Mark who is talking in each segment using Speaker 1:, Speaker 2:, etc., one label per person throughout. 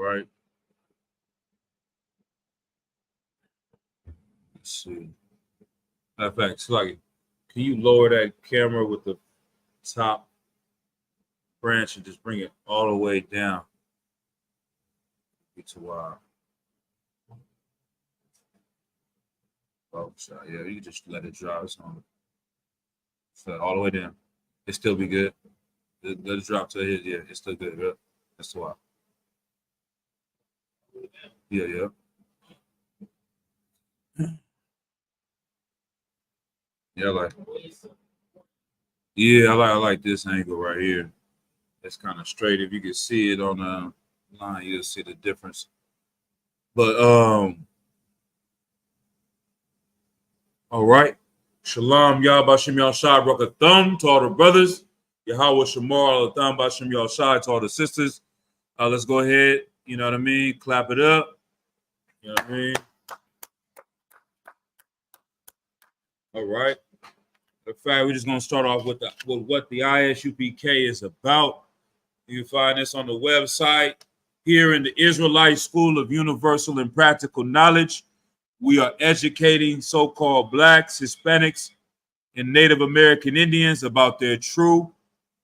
Speaker 1: right? Let's see. Matter of fact, Sluggy, can you lower that camera with the top branch and just bring it all the way down? It's a while. Oh, sorry. Yeah, you can just let it drop. It's on. So all the way down. It still be good. Let it drop to here. Yeah, it's still good. Yeah. That's why. Yeah, yeah. Yeah, I like this angle right here. It's kind of straight. If you can see it on the line, you'll see the difference. But all right. Shalom, Yah Bashim Yahshai, Rakathum to all the brothers. Yahweh Shamar, Alatham Bashim Yahshai to all the sisters. Let's go ahead. You know what I mean? Clap it up. You know what I mean? All right. In fact, we're just gonna start off with what the ISUPK is about. You can find this on the website. Here in the Israelite School of Universal and Practical Knowledge, we are educating so-called Blacks, Hispanics, and Native American Indians about their true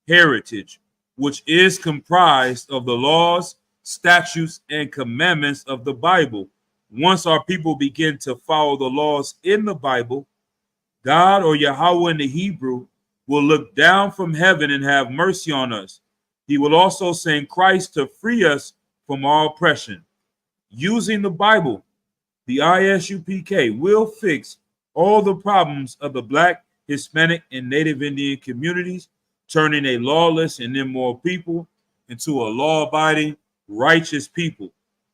Speaker 1: heritage, which is comprised of the laws, statutes, and commandments of the Bible. Once our people begin to follow the laws in the Bible, God, or Yahweh in the Hebrew, will look down from heaven and have mercy on us. He will also send Christ to free us from all oppression. Using the Bible, the ISUPK will fix all the problems of the Black, Hispanic, and Native Indian communities, turning a lawless and immoral people into a law-abiding, righteous people.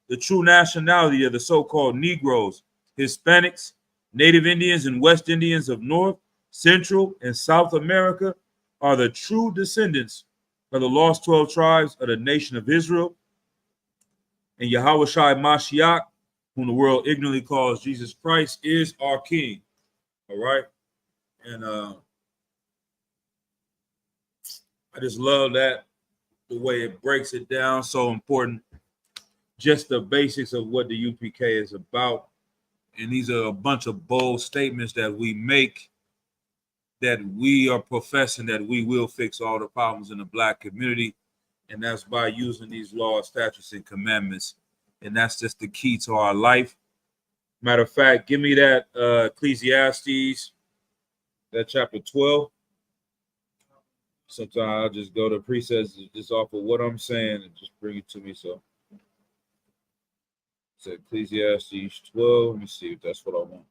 Speaker 1: The true nationality of the so-called Negroes, Hispanics, Native Indians, and West Indians of North, Central, and South America are the true descendants of the lost 12 tribes of the nation of Israel. And Yahweh Shai Mashiach, whom the world ignorantly calls Jesus Christ, is our King. All right? And I just love that, the way it breaks it down, so important. Just the basics of what the UPK is about. And these are a bunch of bold statements that we make, that we are professing that we will fix all the problems in the Black community. And that's by using these laws, statutes, and commandments. And that's just the key to our life. Matter of fact, give me that Ecclesiastes, that chapter 12. Sometimes I'll just go to precepts just off of what I'm saying and just bring it to me. So it's Ecclesiastes 12. Let me see if that's what I want.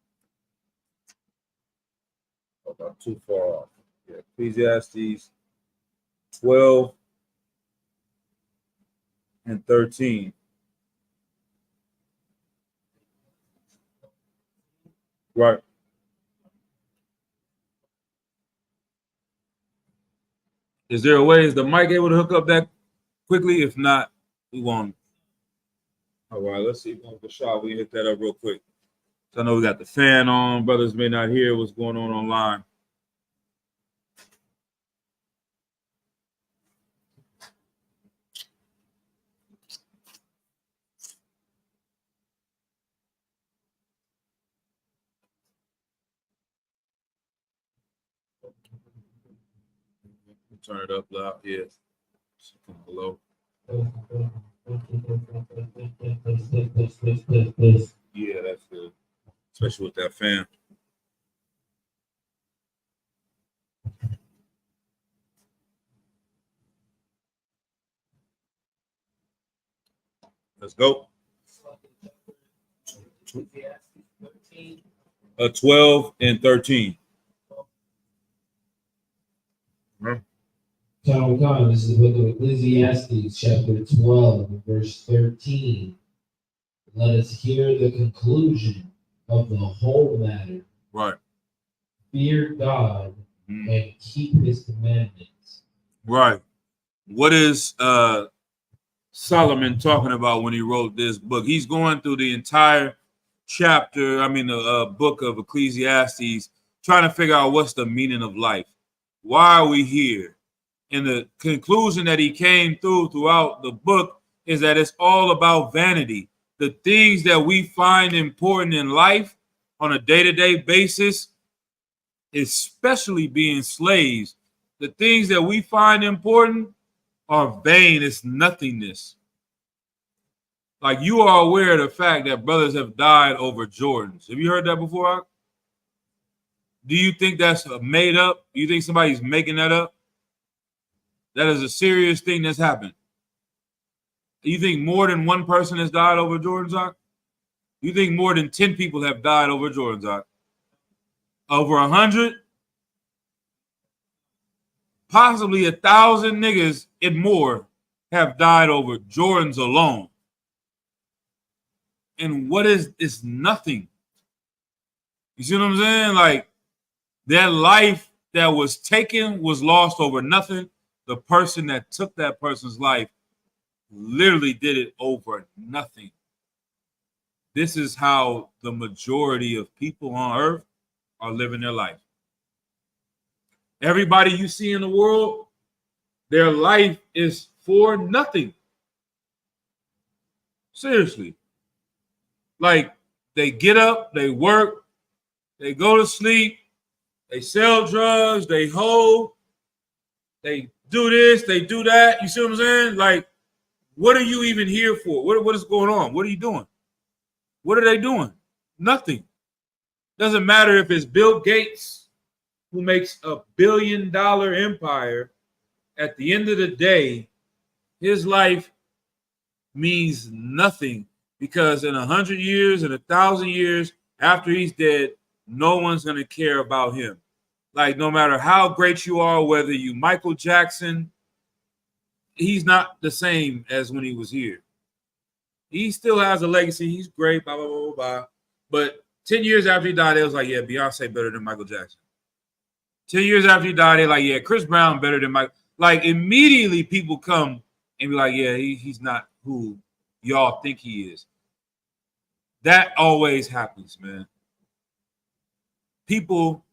Speaker 1: Oh, I'm too far off. Yeah, Ecclesiastes 12 and 13. Right. Is there a way? Is the mic able to hook up that quickly? If not, we won't. All right, let's see. Bashar, we hit that up real quick. So I know we got the fan on. Brothers may not hear what's going on online. Turn it up loud. Yeah. Hello. Yeah, that's good. Especially with that fan. Let's go. 12 and 13.
Speaker 2: This is the book of Ecclesiastes, chapter 12, verse 13. Let us hear the conclusion of the whole matter.
Speaker 1: Right.
Speaker 2: Fear God and keep his commandments.
Speaker 1: Right. What is Solomon talking about when he wrote this book? He's going through the entire chapter, the book of Ecclesiastes, trying to figure out what's the meaning of life. Why are we here? And the conclusion that he came throughout the book is that it's all about vanity. The things that we find important in life on a day-to-day basis, especially being slaves, the things that we find important are vain. It's nothingness. Like, you are aware of the fact that brothers have died over Jordans. Have you heard that before? Do you think that's made up? Do you think somebody's making that up? That is a serious thing that's happened. Do you think more than one person has died over Jordans? You think more than 10 people have died over Jordans? Over 100? Possibly 1,000 niggas and more have died over Jordans alone. And what is, it's nothing. You see what I'm saying? Like, that life that was taken was lost over nothing. The person that took that person's life literally did it over nothing. This is how the majority of people on earth are living their life. Everybody you see in the world, their life is for nothing. Seriously. Like, they get up, they work, they go to sleep, they sell drugs, they hoe, they do this, they do that. You see what I'm saying? Like, what are you even here for? What is going on? What are you doing? What are they doing? Nothing. Doesn't matter if it's Bill Gates, who makes $1 billion empire. At the end of the day, his life means nothing, because in 100 years and 1,000 years after he's dead, no one's going to care about him. Like, no matter how great you are, whether you Michael Jackson, he's not the same as when he was here. He still has a legacy. He's great, blah, blah, blah, blah, blah. But 10 years after he died, it was like, yeah, Beyonce better than Michael Jackson. 10 years after he died, they're like, yeah, Chris Brown better than Michael. Like, immediately people come and be like, yeah, he's not who y'all think he is. That always happens, man. People,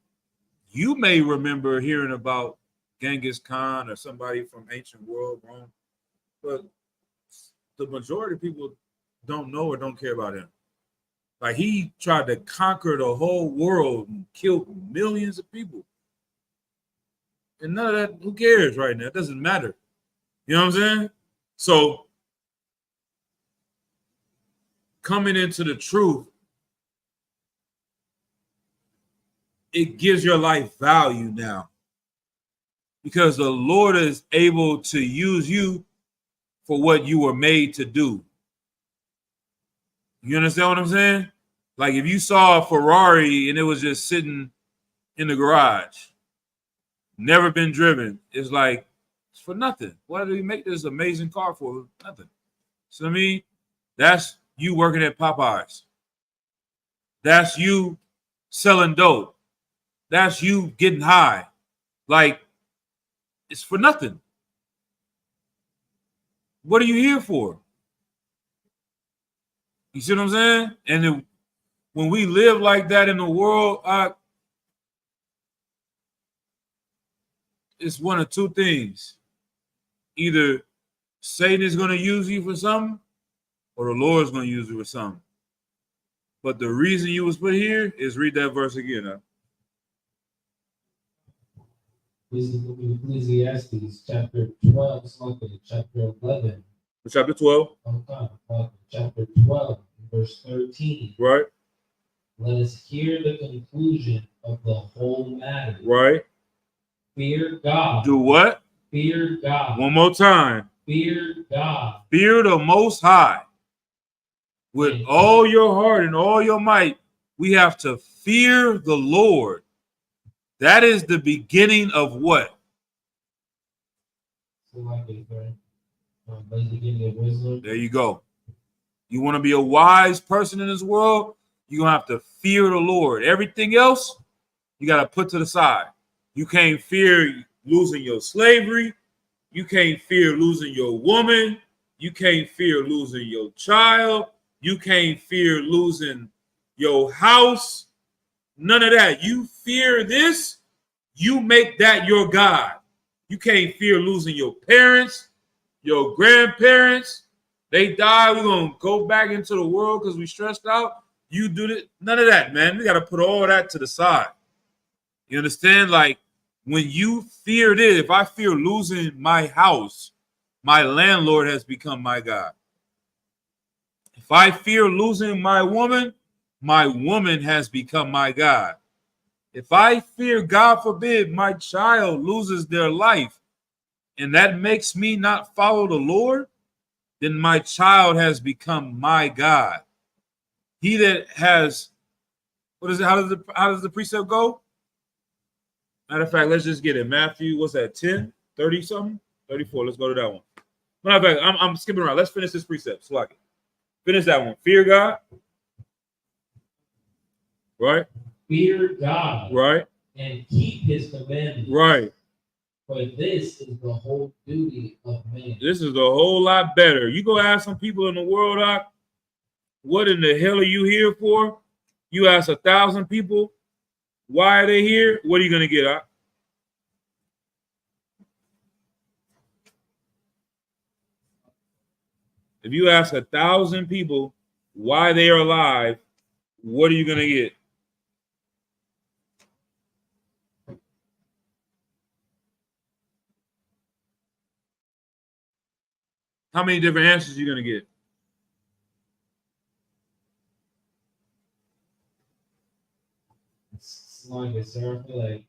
Speaker 1: you may remember hearing about Genghis Khan or somebody from ancient world, Rome, but the majority of people don't know or don't care about him. Like, he tried to conquer the whole world and killed millions of people. And none of that, who cares right now? It doesn't matter. You know what I'm saying? So, coming into the truth, it gives your life value now, because the Lord is able to use you for what you were made to do. You understand what I'm saying? Like, if you saw a Ferrari and it was just sitting in the garage, never been driven, it's like, it's for nothing. What did he make this amazing car for? Nothing. So, I mean, that's you working at Popeyes. That's you selling dope. That's you getting high. Like, it's for nothing. What are you here for? You see what I'm saying? And then when we live like that in the world, it's one of two things. Either Satan is going to use you for something, or the Lord is going to use you for something. But the reason you was put here is, read that verse again.
Speaker 2: This is Ecclesiastes chapter 12, chapter 11.
Speaker 1: Chapter 12.
Speaker 2: Chapter 12, verse 13.
Speaker 1: Right.
Speaker 2: Let us hear the conclusion of the whole matter.
Speaker 1: Right.
Speaker 2: Fear God.
Speaker 1: Do what?
Speaker 2: Fear God.
Speaker 1: One more time.
Speaker 2: Fear God.
Speaker 1: Fear the Most High. With all your heart and all your might, we have to fear the Lord. That is the beginning of what? There you go. You want to be a wise person in this world, you're going to have to fear the Lord. Everything else, you got to put to the side. You can't fear losing your slavery. You can't fear losing your woman. You can't fear losing your child. You can't fear losing your house. None of that. You fear this, you make that your God. You can't fear losing your parents, your grandparents, They die, we're going to go back into the world because we stressed out. You do it. None of that, man. We got to put all that to the side. You understand? Like, when you fear this, if I fear losing my house, my landlord has become my God. If I fear losing my woman has become my God. If I fear, God forbid, my child loses their life, and that makes me not follow the Lord, then my child has become my God. He that has, what is it? How does the precept go? Matter of fact, let's just get it. Matthew, what's that? 10, 30 something? 34. Let's go to that one. Matter of fact, I'm skipping around. Let's finish this precept. So like it. Finish that one. Fear God. Right?
Speaker 2: Fear God.
Speaker 1: Right.
Speaker 2: And keep his commandments.
Speaker 1: Right.
Speaker 2: For this is the whole duty of man.
Speaker 1: This is a whole lot better. You go ask some people in the world, what in the hell are you here for? You ask 1,000 people, why are they here? What are you going to get, If you ask 1,000 people why they are alive, what are you going to get? How many different answers are you going to get?
Speaker 2: Like I said, I feel like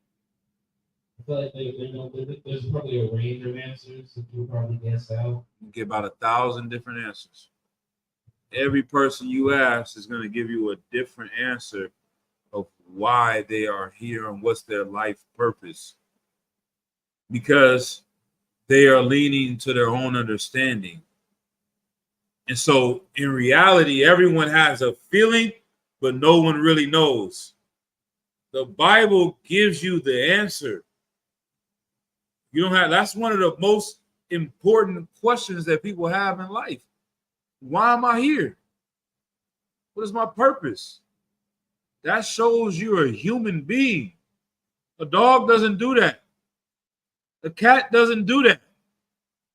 Speaker 2: there's probably a range of answers that you'll probably guess out.
Speaker 1: You get about 1,000 different answers. Every person you ask is going to give you a different answer of why they are here and what's their life purpose. Because they are leaning to their own understanding. And so in reality, everyone has a feeling, but no one really knows. The Bible gives you the answer. You don't have, that's one of the most important questions that people have in life. Why am I here? What is my purpose? That shows you're a human being. A dog doesn't do that. A cat doesn't do that.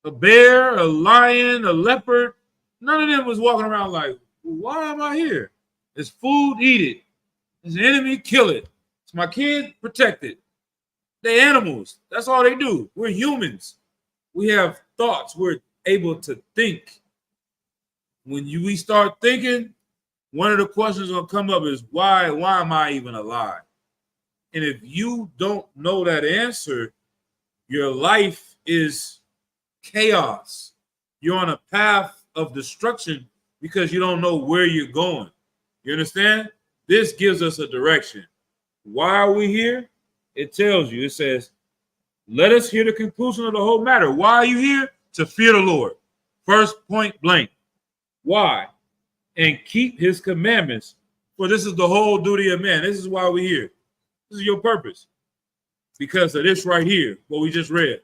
Speaker 1: A bear, a lion, a leopard, none of them was walking around like, why am I here? It's food, eat it. It's an enemy, kill it. It's my kid, protect it. They animals. That's all they do. We're humans. We have thoughts. We're able to think. When we start thinking, one of the questions gonna come up is why am I even alive? And if you don't know that answer, your life is chaos. You're on a path of destruction because you don't know where you're going. You understand? This gives us a direction. Why are we here? It tells you, it says, let us hear the conclusion of the whole matter. Why are you here? To fear the Lord. First point blank. Why? And keep his commandments. For this is the whole duty of man. This is why we're here. This is your purpose. Because of this right here, what we just read.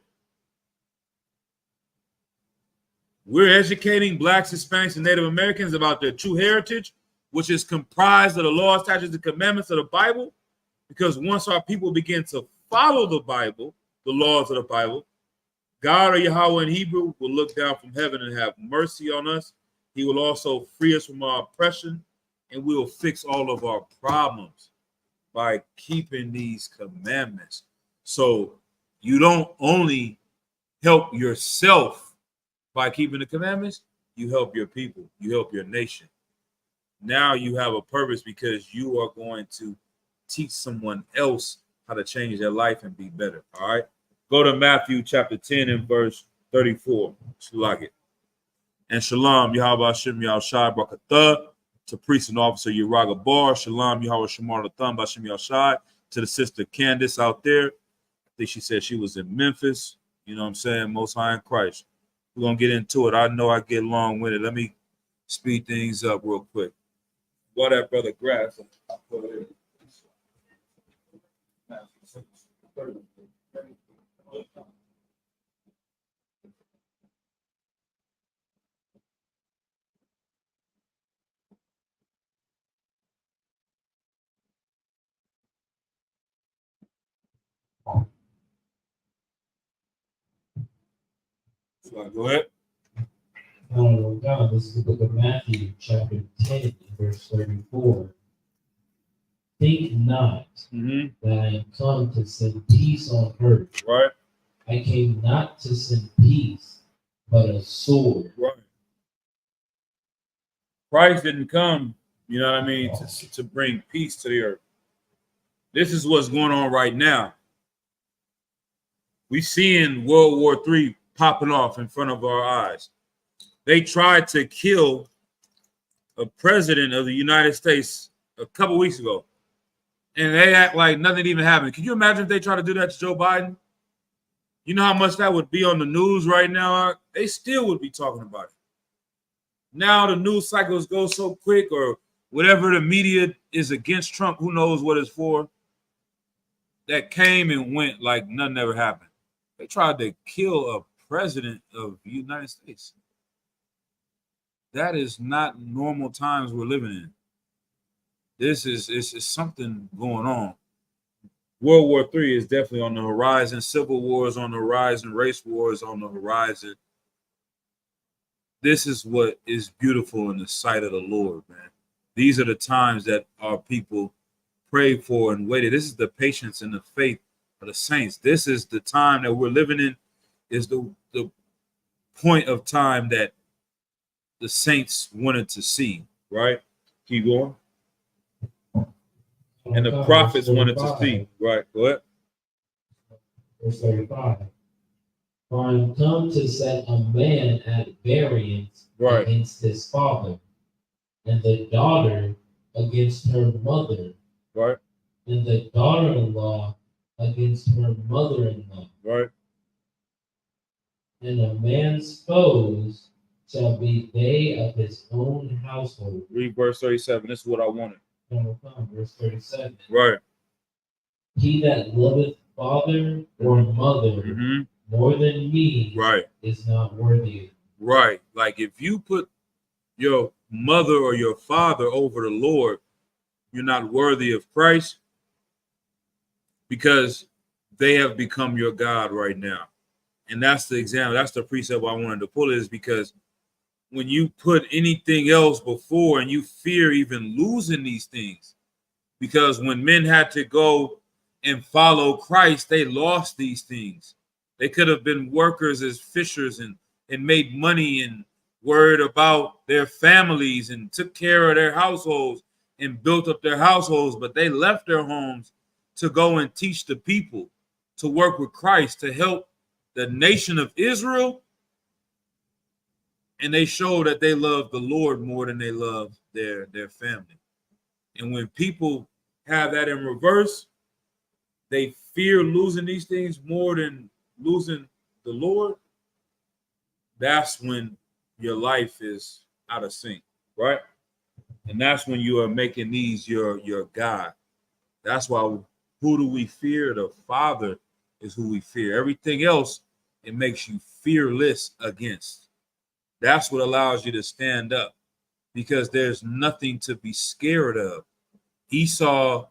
Speaker 1: We're educating Blacks, Hispanics, and Native Americans about their true heritage, which is comprised of the laws, statutes, and commandments of the Bible. Because once our people begin to follow the Bible, the laws of the Bible, God, or Yahweh in Hebrew, will look down from heaven and have mercy on us. He will also free us from our oppression, and we will fix all of our problems by keeping these commandments. So you don't only help yourself by keeping the commandments, you help your people, you help your nation. Now you have a purpose because you are going to teach someone else how to change their life and be better. All right. Go to Matthew chapter 10 and verse 34. Like it. And shalom, Yahweh Hashem Yahushai Barakatah, to priest and officer Yeraga Bar. Shalom, Yahweh Shemar Latham Bashem Yahushai, to the sister Candace out there. I think she said she was in Memphis. You know what I'm saying? Most High in Christ. We're going to get into it. I know I get long-winded. Let me speed things up real quick. What that brother Grass? So go ahead.
Speaker 2: Oh God, this is the book of Matthew, chapter 10, verse 34. Think not that I am come to send peace on earth.
Speaker 1: Right.
Speaker 2: I came not to send peace, but a sword.
Speaker 1: Right. Christ didn't come, you know what I mean, to bring peace to the earth. This is what's going on right now. We seeing World War III popping off in front of our eyes. They tried to kill a president of the United States a couple weeks ago, and they act like nothing even happened. Can you imagine if they try to do that to Joe Biden? You know how much that would be on the news right now? They still would be talking about it. Now the news cycles go so quick, or whatever the media is against Trump, who knows what it's for, that came and went like nothing ever happened. They tried to kill a president of the United States. That is not normal times we're living in. This is something going on. World War III is definitely on the horizon. Civil war is on the horizon. Race war is on the horizon. This is what is beautiful in the sight of the Lord, man. These are the times that our people prayed for and waited. This is the patience and the faith of the saints. This is the time that we're living in, is the point of time that the saints wanted to see, right? Keep going. And the prophets wanted to see, right? Go ahead.
Speaker 2: Verse 35. For I am come to set a man at variance against his father, and the daughter against her mother,
Speaker 1: right?
Speaker 2: And the daughter-in-law against her mother-in-law,
Speaker 1: right?
Speaker 2: And a man's foes shall be they of his own household.
Speaker 1: Read verse 37. This is what I wanted.
Speaker 2: Verse 37.
Speaker 1: Right.
Speaker 2: He that loveth father or mother more than me,
Speaker 1: right,
Speaker 2: is not worthy.
Speaker 1: Right. Like if you put your mother or your father over the Lord, you're not worthy of Christ, because they have become your God right now. And that's the example. That's the precept I wanted to pull, is because when you put anything else before and you fear even losing these things, because when men had to go and follow Christ, they lost these things. They could have been workers as fishers and made money and worried about their families and took care of their households and built up their households, but they left their homes to go and teach the people, to work with Christ, to help the nation of Israel. And they show that they love the Lord more than they love their family. And when people have that in reverse, they fear losing these things more than losing the Lord. That's when your life is out of sync, right? And that's when you are making these your God. That's why, who do we fear? The Father is who we fear. Everything else, it makes you fearless against. That's what allows you to stand up, because there's nothing to be scared of. Esau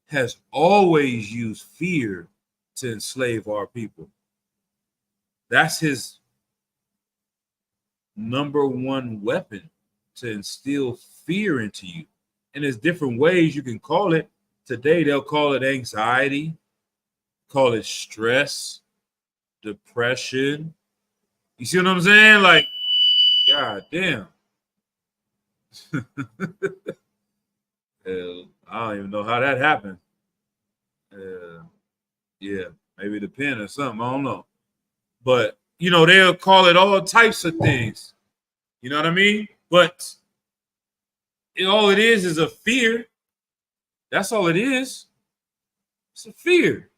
Speaker 1: has always used fear to enslave our people. That's his number one weapon, to instill fear into you. And there's different ways you can call it. Today, they'll call it anxiety, call it stress, depression. You see what I'm saying? Like, God damn. I don't even know how that happened. Yeah, maybe the pen or something. I don't know. But, you know, they'll call it all types of things. You know what I mean? But all it is a fear. That's all it is. It's a fear.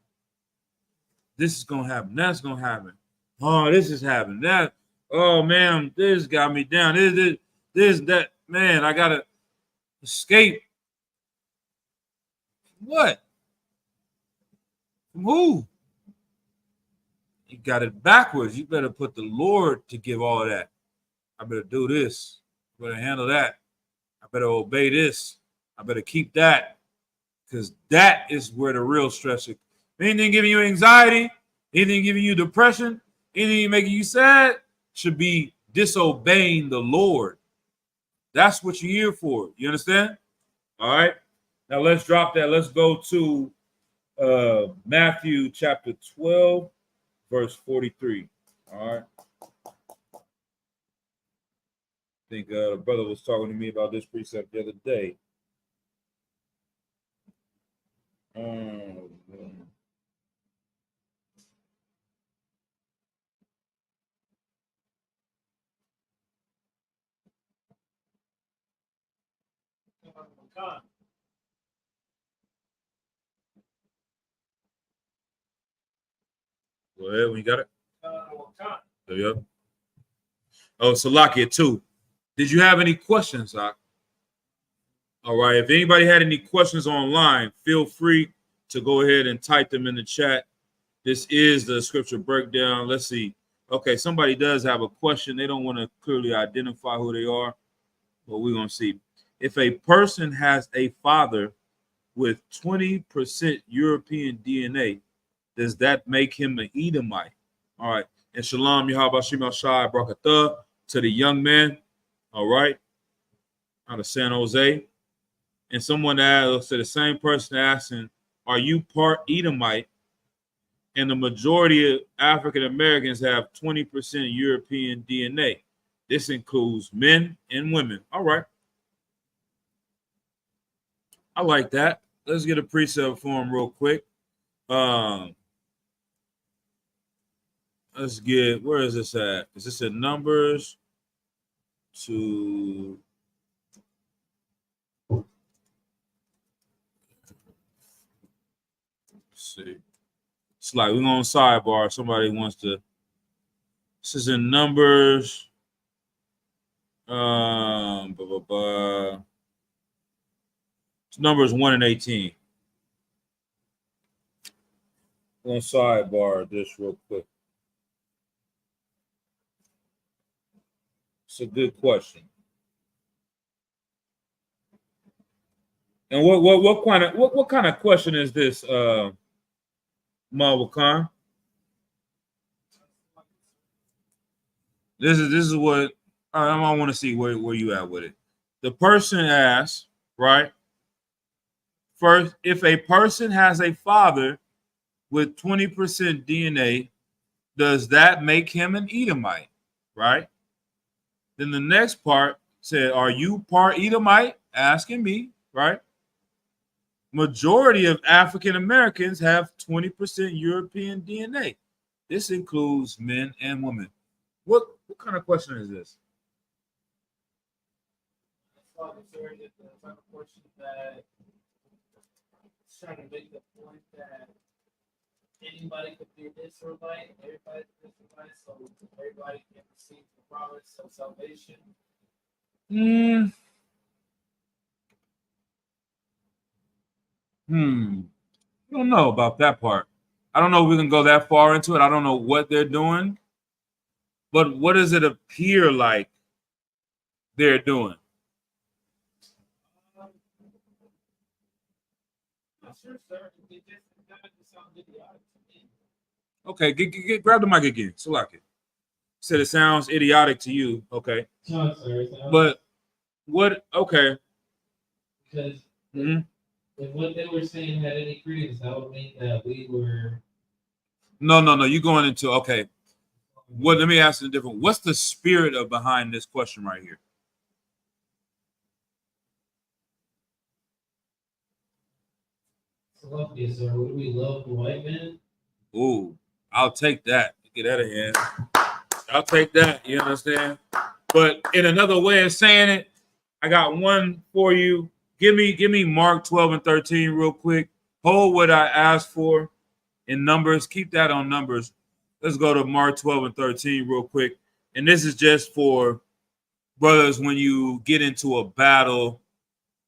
Speaker 1: This is going to happen. That's going to happen. Oh, this is happening. That, oh, man, this got me down. This, that. Man, I got to escape. What? From who? You got it backwards. You better put the Lord to give all of that. I better do this. I better handle that. I better obey this. I better keep that. Because that is where the real stress is. Anything giving you anxiety, anything giving you depression, anything making you sad, should be disobeying the Lord. That's what you're here for. You understand? All right. Now let's drop that. Let's go to Matthew chapter 12, verse 43. All right. I think the brother was talking to me about this precept the other day. Go ahead, when you got it. There you go. Oh, Salakia too. Did you have any questions, Doc? All right. If anybody had any questions online, feel free to go ahead and type them in the chat. This is the scripture breakdown. Let's see. Okay, somebody does have a question. They don't want to clearly identify who they are, but we're going to see. If a person has a father with 20% European DNA, does that make him an Edomite? All right. And Shalom, Yahweh Shem Shai Brakatah to the young man. All right. Out of San Jose. And someone asked, to the same person asking, are you part Edomite? And the majority of African Americans have 20% European DNA. This includes men and women. All right. I like that. Let's get a precept for him real quick. Let's get, where is this at? Is this in Numbers? To let's see. It's like we're on sidebar. Somebody wants to. This is in Numbers. It's Numbers 1 and 18. We're on sidebar this real quick. It's a good question. And what kind of question is this, Marvel Khan? This is what I want to see where you at with it. The person asks, right? First, if a person has a father with 20% DNA, does that make him an Edomite? Right? Then the next part said, are you part Edomite? Asking me, right? Majority of African Americans have 20% European DNA. This includes men and women. What kind of question is this?
Speaker 2: Trying to make the point that anybody could be an Israelite, everybody's an Israelite, so everybody can receive the promise of salvation.
Speaker 1: I don't know about that part. I don't know if we can go that far into it. I don't know what they're doing. But what does it appear like they're doing? Okay, grab the mic again. Salaki. Said it sounds idiotic to you. Okay.
Speaker 2: No, sir,
Speaker 1: but what? Okay.
Speaker 2: Because if what they were saying had any credence, that would mean that we were.
Speaker 1: No. You're going into okay. What? Let me ask you a different. What's the spirit of behind this question right here?
Speaker 2: Yes, sir. Would we love the white man?
Speaker 1: Ooh, I'll take that. Get out of here. I'll take that. You understand? But in another way of saying it, I got one for you. Give me Mark 12 and 13 real quick. Hold what I asked for in Numbers. Keep that on Numbers. Let's go to Mark 12 and 13 real quick. And this is just for brothers when you get into a battle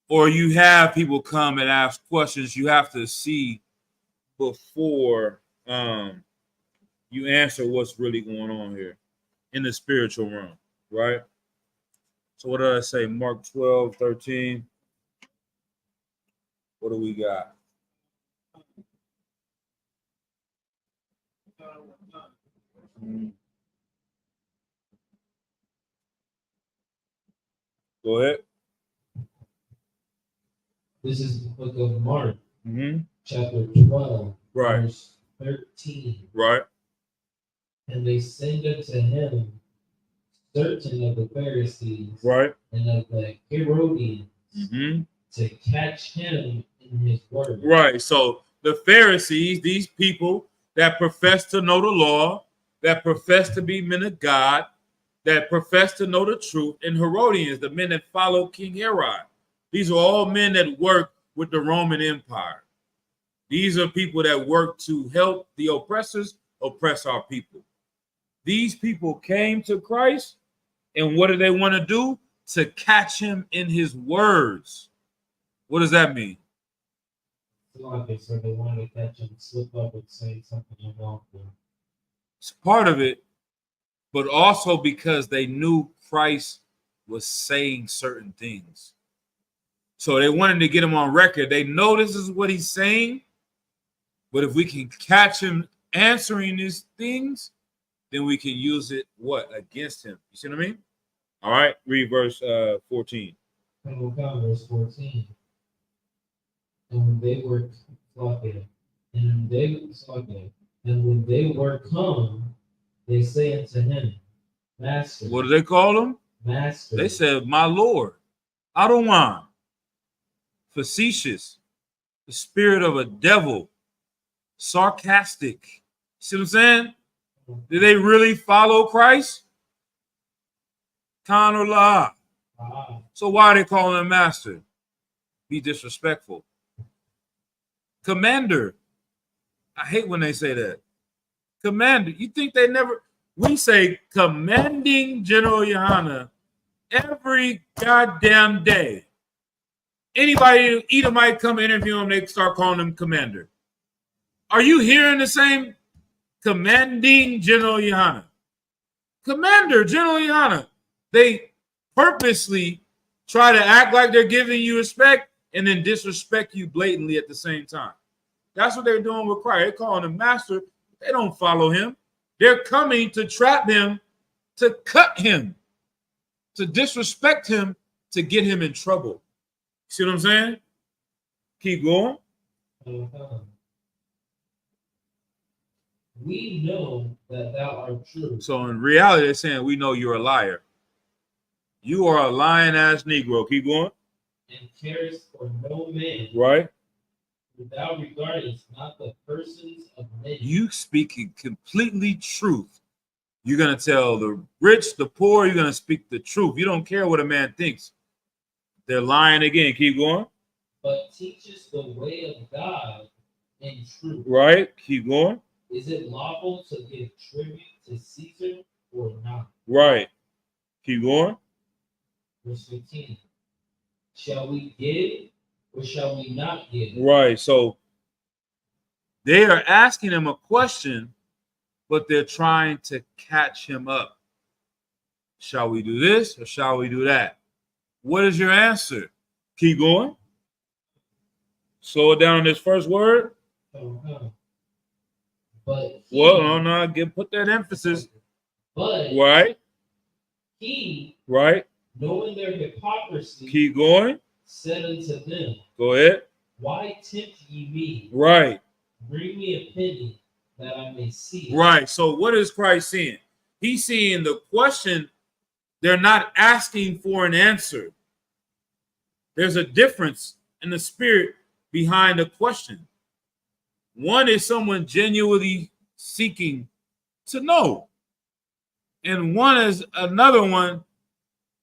Speaker 1: or you have people come and ask questions, you have to see before you answer what's really going on here in the spiritual realm, right? So what did I say? Mark 12, 13. What do we got? Go ahead.
Speaker 2: This is the book of Mark,
Speaker 1: Mm-hmm.
Speaker 2: chapter 12,
Speaker 1: Right.
Speaker 2: verse 13.
Speaker 1: Right.
Speaker 2: And they send unto him certain of the Pharisees
Speaker 1: Right.
Speaker 2: and of the Herodians
Speaker 1: Mm-hmm.
Speaker 2: to catch him in his word.
Speaker 1: Right. So the Pharisees, these people that profess to know the law, that profess to be men of God, that profess to know the truth, and Herodians, the men that follow King Herod. These are all men that work with the Roman Empire. These are people that work to help the oppressors oppress our people. These people came to Christ, and what do they want to do? To catch him in his words. What does that mean?
Speaker 2: So they wanted to catch him, slip up and say something unlawful.
Speaker 1: It's part of it, but also because they knew Christ was saying certain things. So they wanted to get him on record. They know this is what he's saying, but if we can catch him answering these things, then we can use it, what? Against him. You see what I mean? All right, read verse 14.
Speaker 2: Verse 14. And when they were when they were come, they say unto him, Master.
Speaker 1: What do they call him?
Speaker 2: Master.
Speaker 1: They said, my Lord. Adawan. Facetious. The spirit of a devil. Sarcastic. See what I'm saying? Did they really follow Christ? Khan or La. So why are they calling him master? Be disrespectful. Commander. I hate when they say that. Commander. You think they never... We say commanding General Yohana every goddamn day. Anybody, Edomite come interview him, they start calling him commander. Are you hearing the same? Commanding General Yohana. Commander General Yohana. They purposely try to act like they're giving you respect and then disrespect you blatantly at the same time. That's what they're doing with Christ. They're calling him master. They don't follow him. They're coming to trap him, to cut him, to disrespect him, to get him in trouble. See what I'm saying? Keep going.
Speaker 2: We know that thou art true.
Speaker 1: So in reality, they're saying, we know you're a liar. You are a lying ass Negro. Keep going.
Speaker 2: And carest for no man.
Speaker 1: Right.
Speaker 2: Thou regardest not the persons of men.
Speaker 1: You speaking completely truth. You're going to tell the rich, the poor, you're going to speak the truth. You don't care what a man thinks. They're lying again. Keep going.
Speaker 2: But teaches the way of God in truth.
Speaker 1: Right. Keep going.
Speaker 2: Is it lawful to give tribute to Caesar or not?
Speaker 1: Right. Keep going.
Speaker 2: Verse 15. Shall we give or shall we not give?
Speaker 1: Right. So they are asking him a question, but they're trying to catch him up. Shall we do this or shall we do that? What is your answer? Keep going. Slow it down on this first word.
Speaker 2: But
Speaker 1: put that emphasis.
Speaker 2: But
Speaker 1: right.
Speaker 2: He,
Speaker 1: right,
Speaker 2: knowing their hypocrisy,
Speaker 1: keep going.
Speaker 2: Said unto them,
Speaker 1: Go ahead.
Speaker 2: Why tempt ye me?
Speaker 1: Right.
Speaker 2: Bring me a penny that I may see.
Speaker 1: Right. So what is Christ seeing? He's seeing the question. They're not asking for an answer. There's a difference in the spirit behind the question. One is someone genuinely seeking to know. And one is another one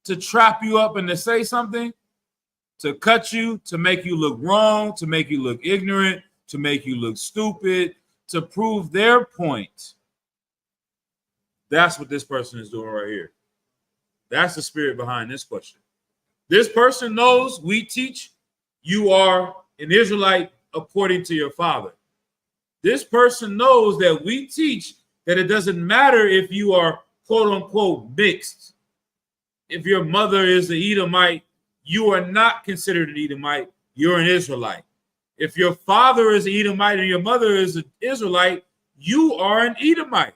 Speaker 1: to trap you up and to say something, to cut you, to make you look wrong, to make you look ignorant, to make you look stupid, to prove their point. That's what this person is doing right here. That's the spirit behind this question. This person knows we teach you are an Israelite according to your father. This person knows that we teach that it doesn't matter if you are quote unquote mixed. If your mother is an Edomite, you are not considered an Edomite. You're an Israelite. If your father is an Edomite and your mother is an Israelite, you are an Edomite.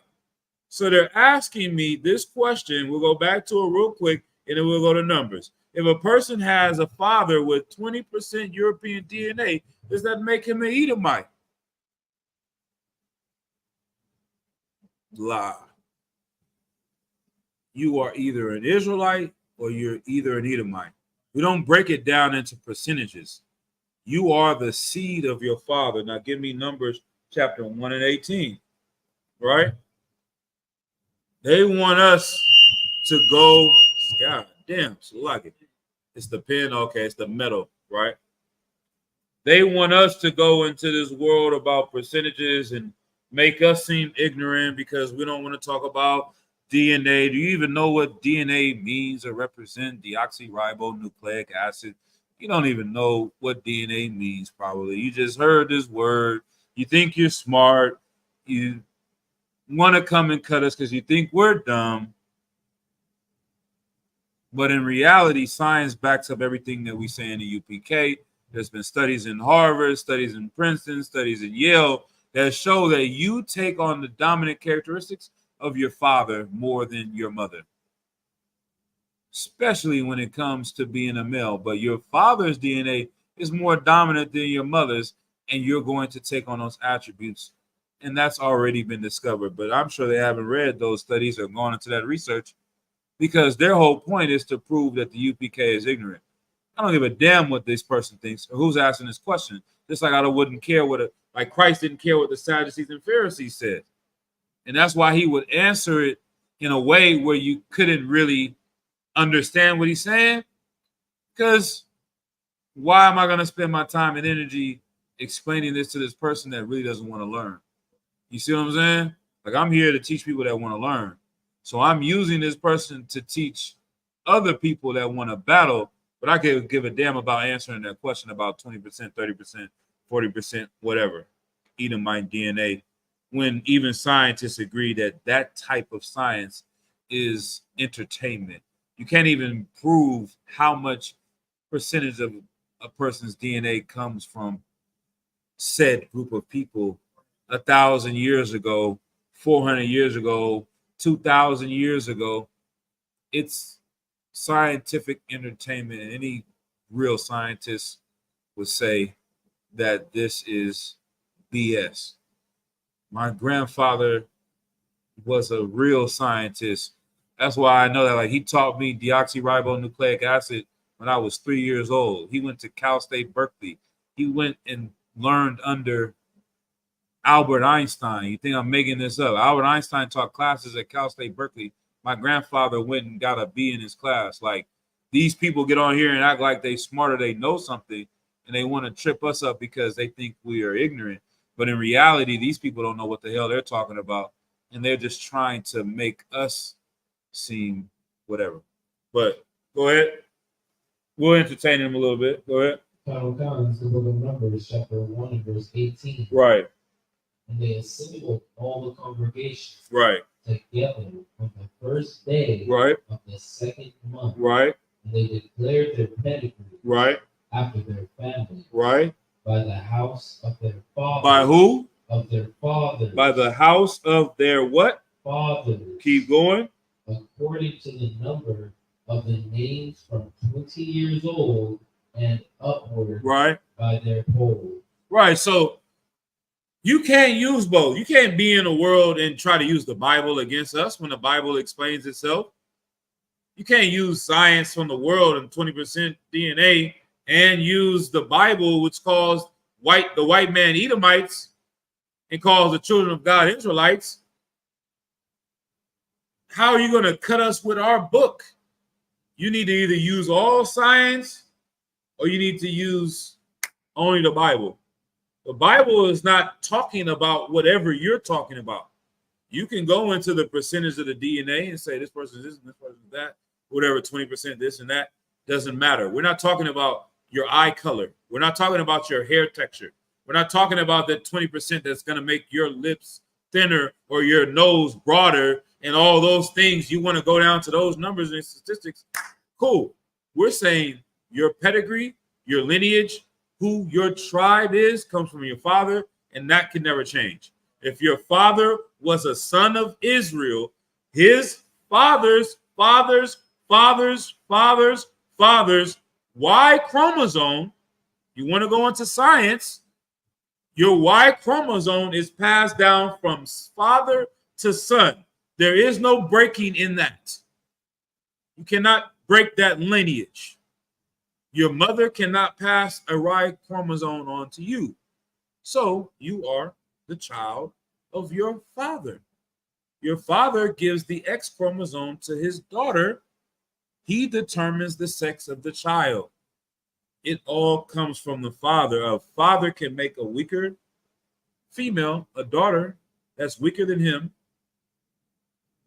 Speaker 1: So they're asking me this question. We'll go back to it real quick and then we'll go to Numbers. If a person has a father with 20% European DNA, does that make him an Edomite? Lie. You are either an Israelite or you're either an Edomite. We don't break it down into percentages. You are the seed of your father. Now give me Numbers chapter 1 and 18, right? They want us to go, God damn, it's like it. It's the pen, okay, it's the metal, right? They want us to go into this world about percentages and make us seem ignorant because we don't want to talk about DNA. Do you even know what DNA means or represent? Deoxyribonucleic acid. You don't even know what DNA means, probably. You just heard this word. You think you're smart. You want to come and cut us because you think we're dumb. But in reality, science backs up everything that we say in the UPK. There's been studies in Harvard, studies in Princeton, studies in Yale that show that you take on the dominant characteristics of your father more than your mother, especially when it comes to being a male. But your father's DNA is more dominant than your mother's, and you're going to take on those attributes. And that's already been discovered. But I'm sure they haven't read those studies or gone into that research because their whole point is to prove that the UPK is ignorant. I don't give a damn what this person thinks or who's asking this question. Just like I wouldn't care like Christ didn't care what the Sadducees and Pharisees said. And that's why he would answer it in a way where you couldn't really understand what he's saying. Because why am I going to spend my time and energy explaining this to this person that really doesn't want to learn? You see what I'm saying? Like, I'm here to teach people that want to learn. So I'm using this person to teach other people that want to battle. But I could give a damn about answering that question about 20%, 30%, 40%, whatever, Edomite DNA, when even scientists agree that that type of science is entertainment. You can't even prove how much percentage of a person's DNA comes from said group of people 1,000 years ago, 400 years ago, 2,000 years ago. It's scientific entertainment, and any real scientist would say that this is BS. My grandfather was a real scientist. That's why I know that. Like, he taught me deoxyribonucleic acid when I was 3 years old. He went to Cal State Berkeley. He went and learned under Albert Einstein. You think I'm making this up? Albert Einstein taught classes at Cal State Berkeley. My grandfather went and got a B in his class. Like, these people get on here and act like they smarter, they know something, and they want to trip us up because they think we are ignorant. But in reality, these people don't know what the hell they're talking about, and they're just trying to make us seem whatever. But go ahead. We'll entertain them a little bit. Go ahead.
Speaker 2: Final comments, the book of Numbers, chapter 1 and verse 18.
Speaker 1: Right.
Speaker 2: And they assembled all the congregation
Speaker 1: Right.
Speaker 2: together on the first day
Speaker 1: Right.
Speaker 2: of the second month.
Speaker 1: Right.
Speaker 2: And they declared their pedigree
Speaker 1: Right.
Speaker 2: after their family.
Speaker 1: Right.
Speaker 2: By the house of their fathers.
Speaker 1: By who?
Speaker 2: Of their fathers.
Speaker 1: By the house of their what?
Speaker 2: Fathers.
Speaker 1: Keep going.
Speaker 2: According to the number of the names from 20 years old and upward.
Speaker 1: Right.
Speaker 2: By their poll.
Speaker 1: Right. So you can't use both. You can't be in the world and try to use the Bible against us when the Bible explains itself. You can't use science from the world and 20% DNA and use the Bible, which calls the white man Edomites and calls the children of God Israelites. How are you going to cut us with our book? You need to either use all science or you need to use only the Bible. The Bible is not talking about whatever you're talking about. You can go into the percentage of the DNA and say this person is this and this person is that, whatever, 20% this and that. Doesn't matter. We're not talking about your eye color. We're not talking about your hair texture. We're not talking about that 20% that's going to make your lips thinner or your nose broader and all those things. You want to go down to those numbers and statistics. Cool. We're saying your pedigree, your lineage, who your tribe is, comes from your father, and that can never change. If your father was a son of Israel, his fathers father's Y chromosome. You want to go into science, your Y chromosome is passed down from father to son. There is no breaking in that. You cannot break that lineage. Your mother cannot pass a Y chromosome on to you. So you are the child of your father. Your father gives the X chromosome to his daughter. He determines the sex of the child. It all comes from the father. A father can make a weaker female, a daughter that's weaker than him,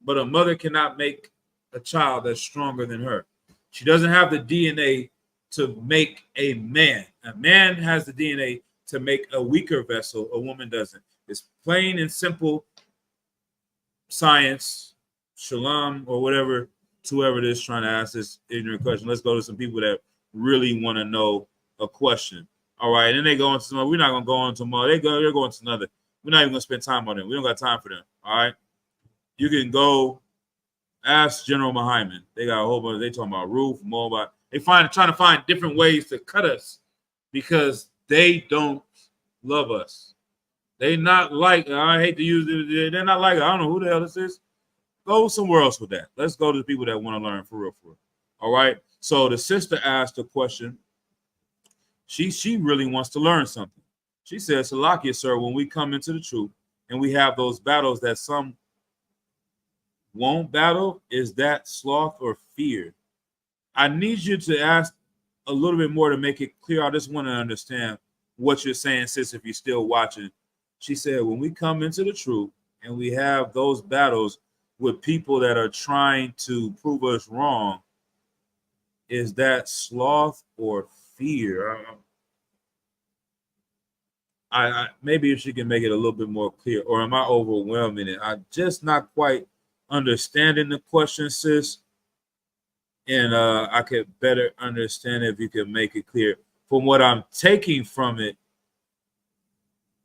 Speaker 1: but a mother cannot make a child that's stronger than her. She doesn't have the DNA to make a man. A man has the DNA to make a weaker vessel. A woman doesn't. It's plain and simple science, shalom, or whatever, to whoever it is trying to ask this ignorant question. Let's go to some people that really want to know a question. All right, and then they go into some. We're not gonna go on tomorrow. They're going to another. We're not even gonna spend time on them. We don't got time for them. All right, you can go ask General Mahaiman. They got a whole bunch. They talking about Ruth, Moabite. They trying to find different ways to cut us because they don't love us. They not like. I hate to use it. They're not like. I don't know who the hell this is. Go somewhere else with that. Let's go to the people that want to learn for real. All right. So the sister asked a question. She really wants to learn something. She says, Salakia, sir, when we come into the truth and we have those battles that some won't battle, is that sloth or fear? I need you to ask a little bit more to make it clear. I just want to understand what you're saying, sis, if you're still watching. She said, when we come into the truth and we have those battles with people that are trying to prove us wrong, is that sloth or fear? I maybe if she can make it a little bit more clear, or am I overwhelming it? I'm just not quite understanding the question, sis. And I could better understand if you can make it clear. From what I'm taking from it,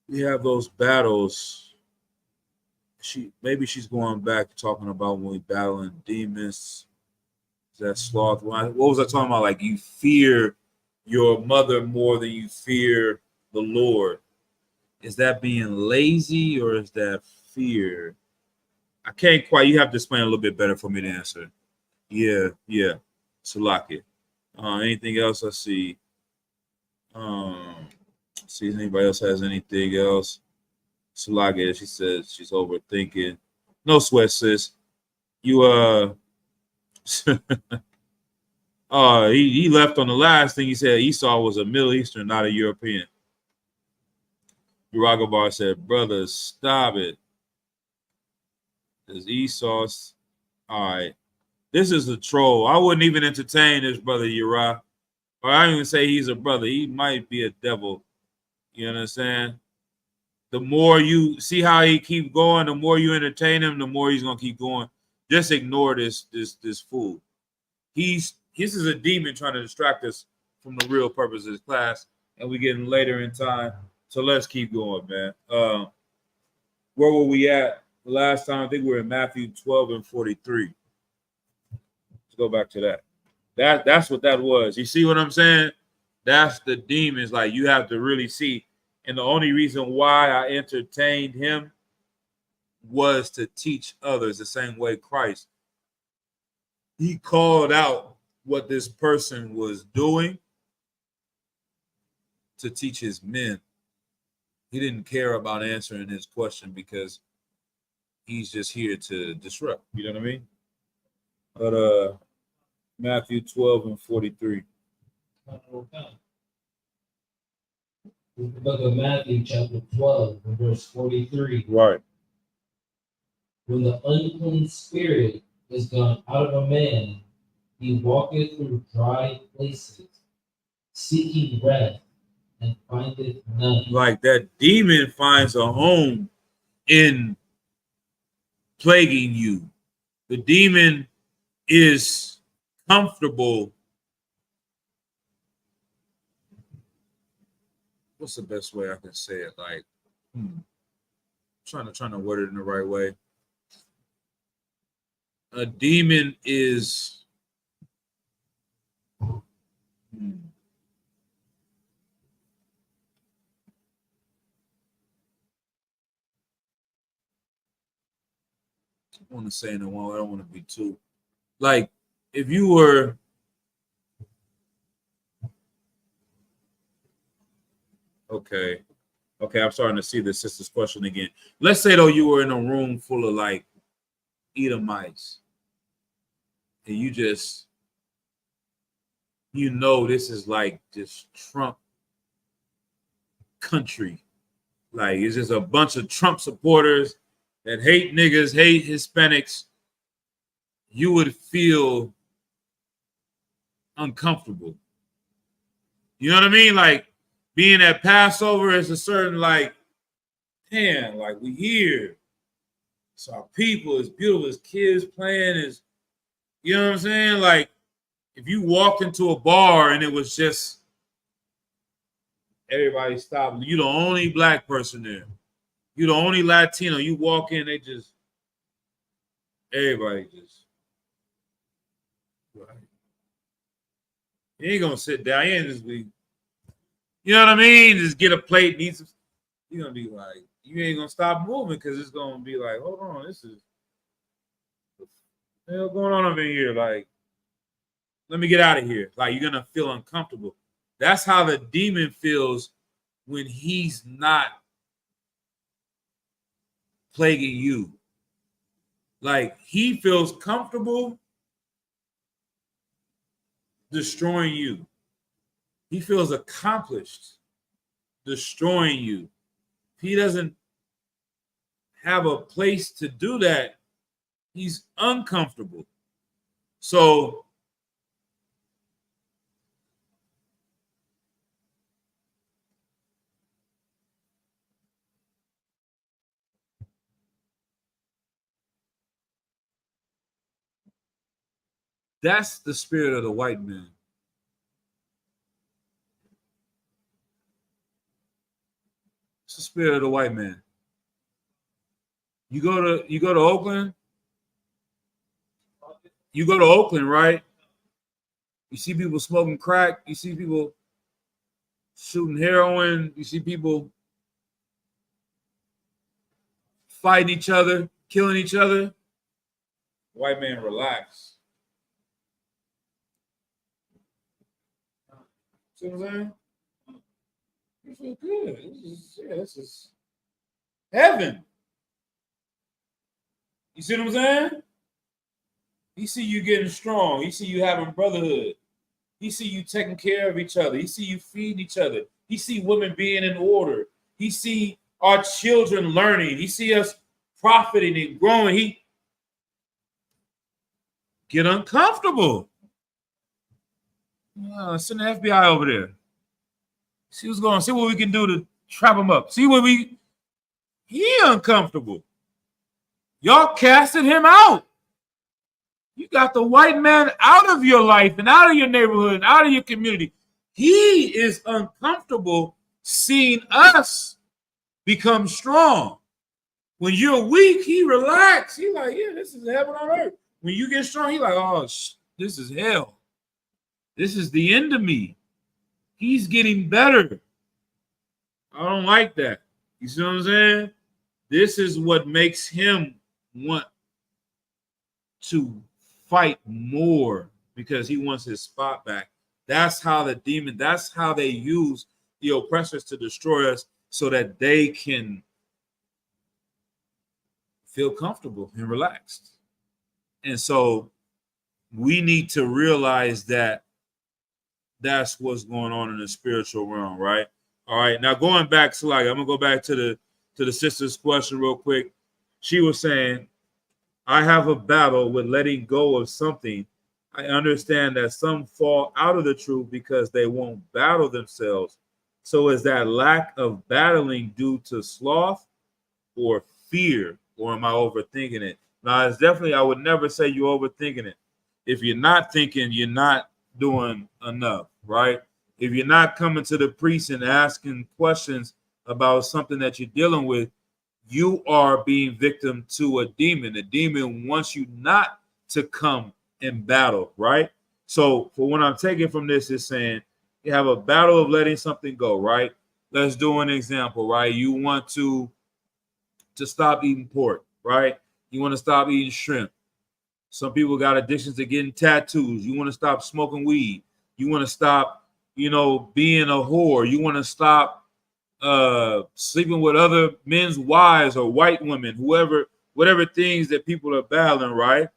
Speaker 1: we have those battles. Maybe she's going back talking about when we battling demons. Is that sloth? What was I talking about? Like you fear your mother more than you fear the Lord. Is that being lazy or is that fear? I can't quite. You have to explain a little bit better for me to answer. Yeah. Salakia. Anything else I see? See if anybody else has anything else. Salakia, she says she's overthinking. No sweat, sis. You he left on the last thing he said. Esau was a Middle Eastern, not a European. Uraga said, brother, stop it. Is Esau? All right. This is a troll. I wouldn't even entertain this brother Uriah. Or I don't even say he's a brother. He might be a devil. You understand? The more you see how he keep going, the more you entertain him, the more he's gonna keep going. Just ignore this fool. This is a demon trying to distract us from the real purpose of this class, and we're getting later in time. So let's keep going, man. Where were we at the last time? I think we were in Matthew 12 and 43. Let's go back to that. That's what that was. You see what I'm saying? That's the demons. Like you have to really see. And the only reason why I entertained him was to teach others the same way Christ. He called out what this person was doing to teach his men. He didn't care about answering his question because he's just here to disrupt. You know what I mean? But Matthew 12 and 43.
Speaker 2: The book of Matthew, chapter 12, verse 43.
Speaker 1: Right.
Speaker 2: When the unclean spirit is gone out of a man, he walketh through dry places, seeking rest, and findeth none.
Speaker 1: Like that demon finds a home in plaguing you. The demon is comfortable. What's the best way I can say it? Like, trying to word it in the right way. A demon is I want to say no one. I don't want to be too like if you were okay. Okay, I'm starting to see the sister's question again. Let's say though you were in a room full of like Edomites, and you just this is like this Trump country. Like it's just a bunch of Trump supporters that hate niggas, hate Hispanics. You would feel uncomfortable. You know what I mean? Like being at Passover is a certain like, damn, like we here. It's our people, it's beautiful, it's kids playing, is you know what I'm saying? Like if you walked into a bar and it was just everybody stopped, you the only black person there. You the only Latino. You walk in, they just everybody just right. You ain't gonna sit down. You ain't just be, you know what I mean? Just get a plate, need some. You're gonna be like, you ain't gonna stop moving because it's gonna be like, hold on, this is what the hell going on over here? Like, let me get out of here. Like, you're gonna feel uncomfortable. That's how the demon feels when he's not plaguing you. Like, he feels comfortable destroying you. He feels accomplished destroying you. If he doesn't have a place to do that, he's uncomfortable. So that's the spirit of the white man. It's the spirit of the white man. You go to Oakland. You go to Oakland, right? You see people smoking crack. You see people shooting heroin. You see people fighting each other, killing each other. White man, relax. See what I'm saying? You feel good. This is heaven. You see what I'm saying? He see you getting strong. He see you having brotherhood. He see you taking care of each other. He see you feeding each other. He see women being in order. He see our children learning. He see us profiting and growing. He get uncomfortable. Send the FBI over there. See what's going on. See what we can do to trap him up. See what he uncomfortable. Y'all casted him out. You got the white man out of your life and out of your neighborhood and out of your community. He is uncomfortable seeing us become strong. When you're weak, he relax. He like, yeah, this is heaven on earth. When you get strong, he like, oh, this is hell. This is the end of me. He's getting better. I don't like that. You see what I'm saying? This is what makes him want to fight more because he wants his spot back. That's how that's how they use the oppressors to destroy us so that they can feel comfortable and relaxed. And so we need to realize that that's what's going on in the spiritual realm, right? All right. Now going back to I'm gonna go back to the sister's question real quick. She was saying, I have a battle with letting go of something. I understand that some fall out of the truth because they won't battle themselves. So is that lack of battling due to sloth or fear, or am I overthinking it? Now, it's definitely, I would never say you're overthinking it. If you're not thinking, you're not doing enough, right? If you're not coming to the priest and asking questions about something that you're dealing with, you are being victim to a demon. The demon wants you not to come and battle, right? So for what I'm taking from this is saying you have a battle of letting something go, right? Let's do an example, right? You want to stop eating pork, right? You want to stop eating shrimp. Some people got addictions to getting tattoos. You want to stop smoking weed. You want to stop, being a whore. You want to stop sleeping with other men's wives or white women, whatever things that people are battling, right?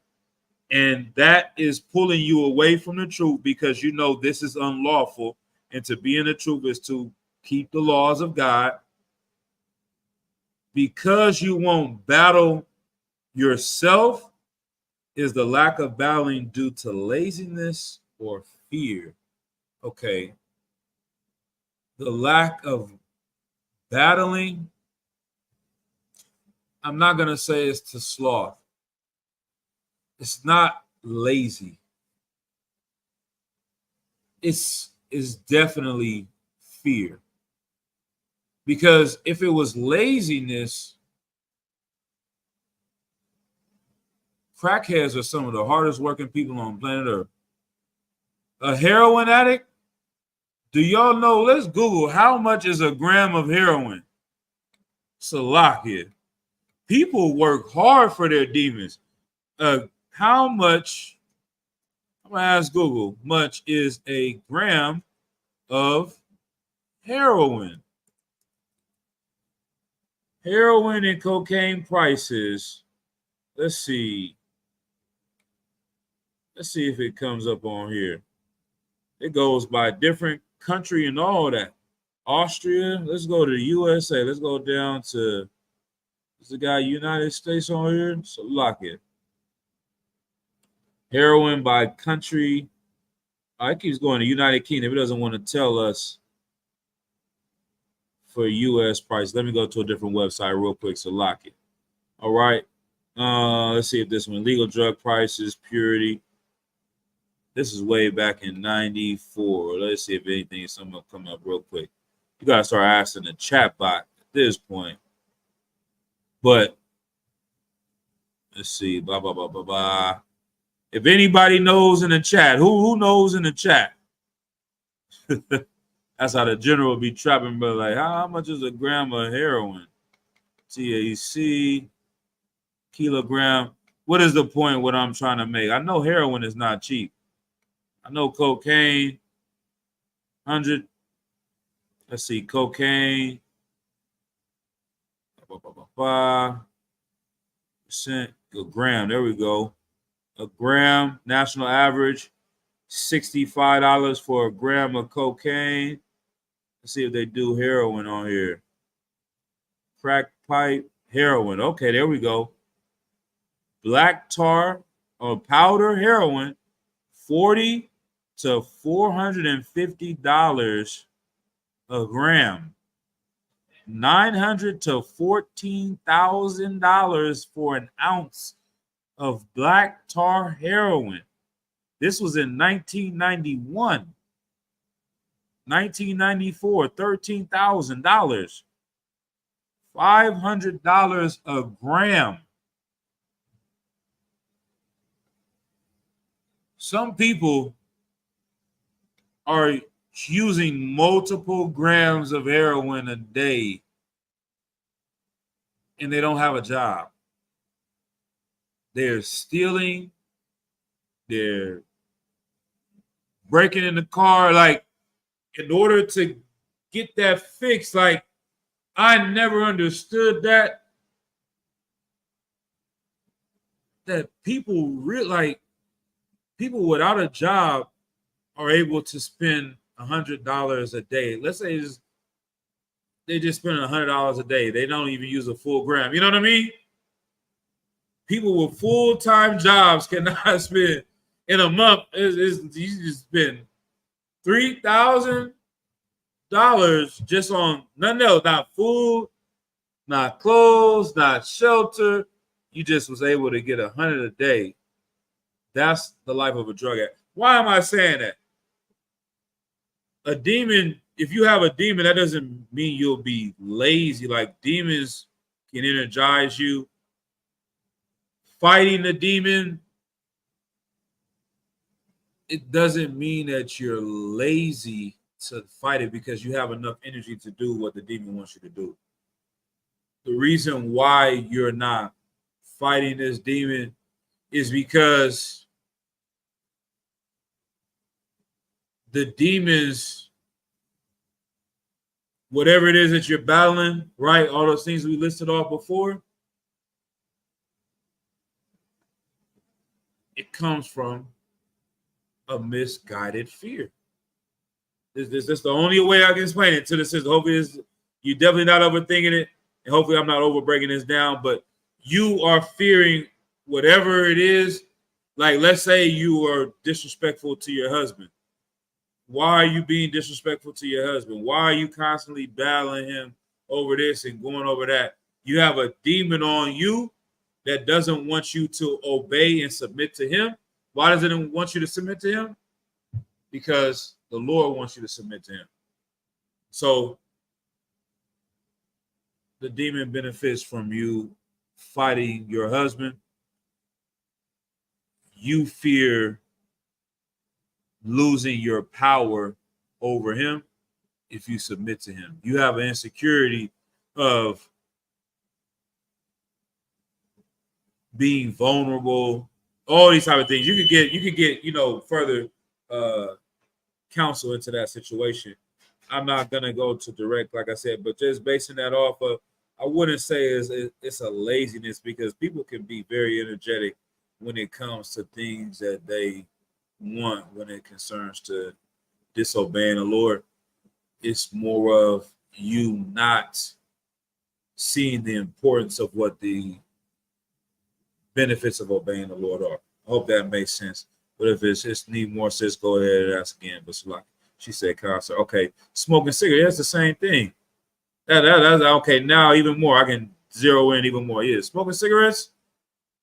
Speaker 1: And that is pulling you away from the truth because this is unlawful. And to be in the truth is to keep the laws of God. Because you won't battle yourself, is the lack of battling due to laziness or fear? Okay. The lack of battling, I'm not going to say it's to sloth. It's not lazy. It's definitely fear. Because if it was laziness, crackheads are some of the hardest working people on planet Earth. A heroin addict? Do y'all know? Let's Google how much is a gram of heroin. Salakia. People work hard for their demons. How much? I'm gonna ask Google. Much is a gram of heroin? Heroin and cocaine prices. Let's see. Let's see if it comes up on here. It goes by different country and all that. Austria. Let's go to the USA. Let's go down to. Is the guy United States on here? So lock it. Heroin by country. It keeps going to United Kingdom. It doesn't want to tell us for US price. Let me go to a different website real quick. So lock it. All right. Let's see if this one. Legal drug prices, purity. This is way back in 94. Let's see if anything is something come up real quick. You gotta start asking the chat bot at this point. But let's see. Blah blah blah blah blah. If anybody knows in the chat, who knows in the chat? That's how the general be trapping, but like, how much is a gram of heroin? TAC, kilogram. What is the point? What I'm trying to make? I know heroin is not cheap. I know cocaine, 100. Let's see, cocaine. Percent a gram. There we go. A gram, national average, $65 for a gram of cocaine. Let's see if they do heroin on here. Crack pipe, heroin. Okay, there we go. Black tar or powder heroin, $40 to $450 a gram. $900 to $14,000 for an ounce of black tar heroin. This was in 1991. 1994, $13,000. $500 a gram. Some people are using multiple grams of heroin a day and they don't have a job. They're stealing, they're breaking in the car, like in order to get that fixed. Like, I never understood that people people without a job are able to spend $100 a day. Let's say they just spend $100 a day. They don't even use a full gram. You know what I mean? People with full-time jobs cannot spend in a month. You just spend $3,000 just on nothing else, not food, not clothes, not shelter. You just was able to get $100 a day. That's the life of a drug addict. Why am I saying that? A demon, if you have a demon, that doesn't mean you'll be lazy. Like, demons can energize you. Fighting the demon it doesn't mean that you're lazy to fight it because you have enough energy to do what the demon wants you to do. The reason why you're not fighting this demon is because the demons, whatever it is that you're battling, right? All those things we listed off before, it comes from a misguided fear. This is the only way I can explain it to the sister. Hopefully, you're definitely not overthinking it, and hopefully, I'm not over breaking this down. But you are fearing whatever it is. Like, let's say you are disrespectful to your husband. Why are you being disrespectful to your husband? Why are you constantly battling him over this and going over that? You have a demon on you that doesn't want you to obey and submit to him. Why does it want you to submit to him? Because the Lord wants you to submit to him. So the demon benefits from you fighting your husband. You fear losing your power over him if you submit to him. You have an insecurity of being vulnerable, all these type of things. You could get, further counsel into that situation. I'm not gonna go to direct, like I said, but just basing that off of, I wouldn't say it's a laziness, because people can be very energetic when it comes to things that they want when it concerns to disobeying the Lord. It's more of you not seeing the importance of what the benefits of obeying the Lord are. I hope that makes sense. But if it's just need more, sis, go ahead and ask again. But like she said, concert. Okay, smoking cigarettes, that's the same thing. That's okay. Now even more, I can zero in even more. Yeah, smoking cigarettes.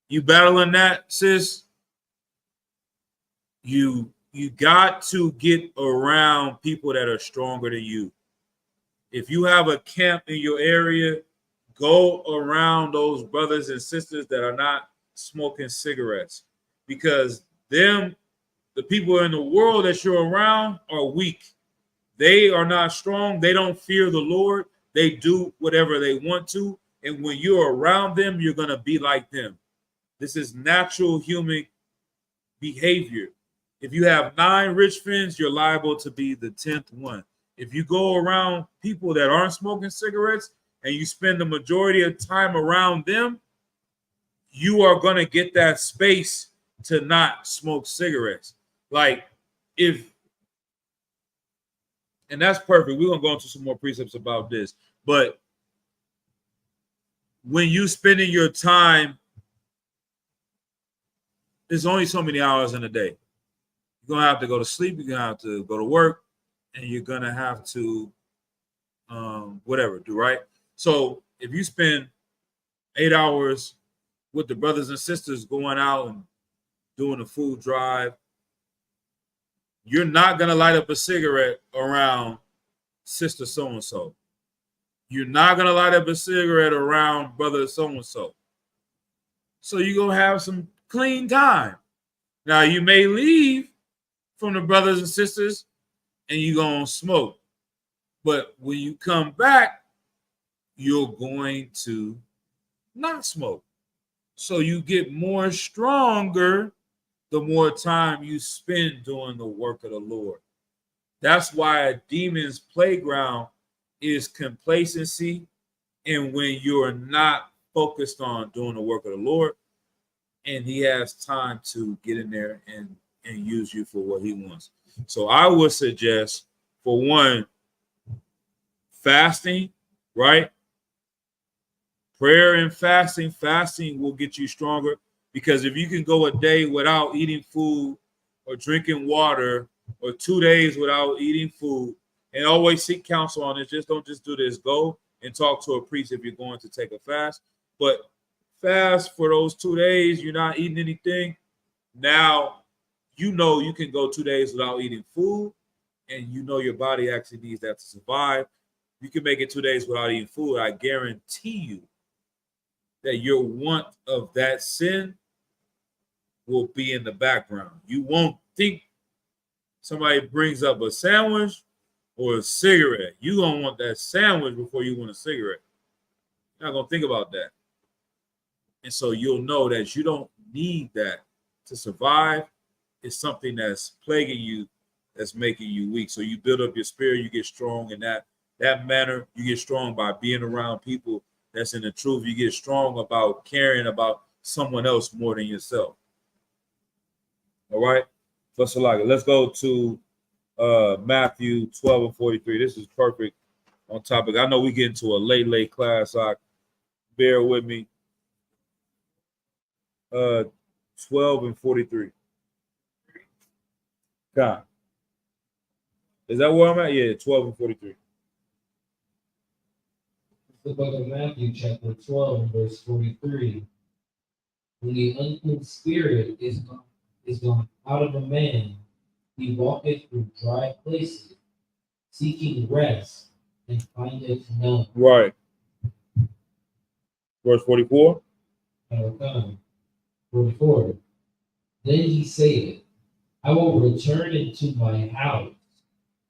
Speaker 1: You battling that, sis? You got to get around people that are stronger than you. If you have a camp in your area, go around those brothers and sisters that are not smoking cigarettes, because the people in the world that you're around are weak. They are not strong. They don't fear the Lord. They do whatever they want to. And when you're around them, you're going to be like them. This is natural human behavior. If you have 9 rich friends, you're liable to be the 10th one. If you go around people that aren't smoking cigarettes and you spend the majority of time around them, you are going to get that space to not smoke cigarettes. Like, and that's perfect. We're going to go into some more precepts about this. But when you spending your time, there's only so many hours in a day. You're going to have to go to sleep. You're going to have to go to work. And you're going to have to do, right? So if you spend 8 hours with the brothers and sisters going out and doing a food drive, you're not going to light up a cigarette around sister so-and-so. You're not going to light up a cigarette around brother so-and-so. So you're going to have some clean time. Now, you may leave from the brothers and sisters and you're going to smoke. But when you come back, you're going to not smoke. So you get more stronger the more time you spend doing the work of the Lord. That's why a demon's playground is complacency, and when you're not focused on doing the work of the Lord, and he has time to get in there and use you for what he wants. So I would suggest, for one, fasting, right? Prayer and fasting. Fasting will get you stronger, because if you can go a day without eating food or drinking water, or 2 days without eating food, and always seek counsel on this. Don't just do this. Go and talk to a priest if you're going to take a fast. But fast for those 2 days, you're not eating anything. Now, you can go 2 days without eating food, and your body actually needs that to survive. You can make it 2 days without eating food. I guarantee you that your want of that sin will be in the background. You won't think somebody brings up a sandwich or a cigarette, you're going to want that sandwich before you want a cigarette. You're not going to think about that. And so you'll know that you don't need that to survive. It's something that's plaguing you, that's making you weak. So you build up your spirit, you get strong in that manner. You get strong by being around people that's in the truth. You get strong about caring about someone else more than yourself. All right? Let's go to Matthew 12 and 43. This is perfect on topic. I know we get into a late class, so bear with me. 12 and 43. God. Is that where I'm at? Yeah, 12 and 43.
Speaker 2: The book of Matthew, chapter 12, verse 43. When the unclean spirit is gone out of a man, he walketh through dry places, seeking rest, and findeth none.
Speaker 1: Right. Verse 44.
Speaker 2: 44. Then he saith, I will return into my house,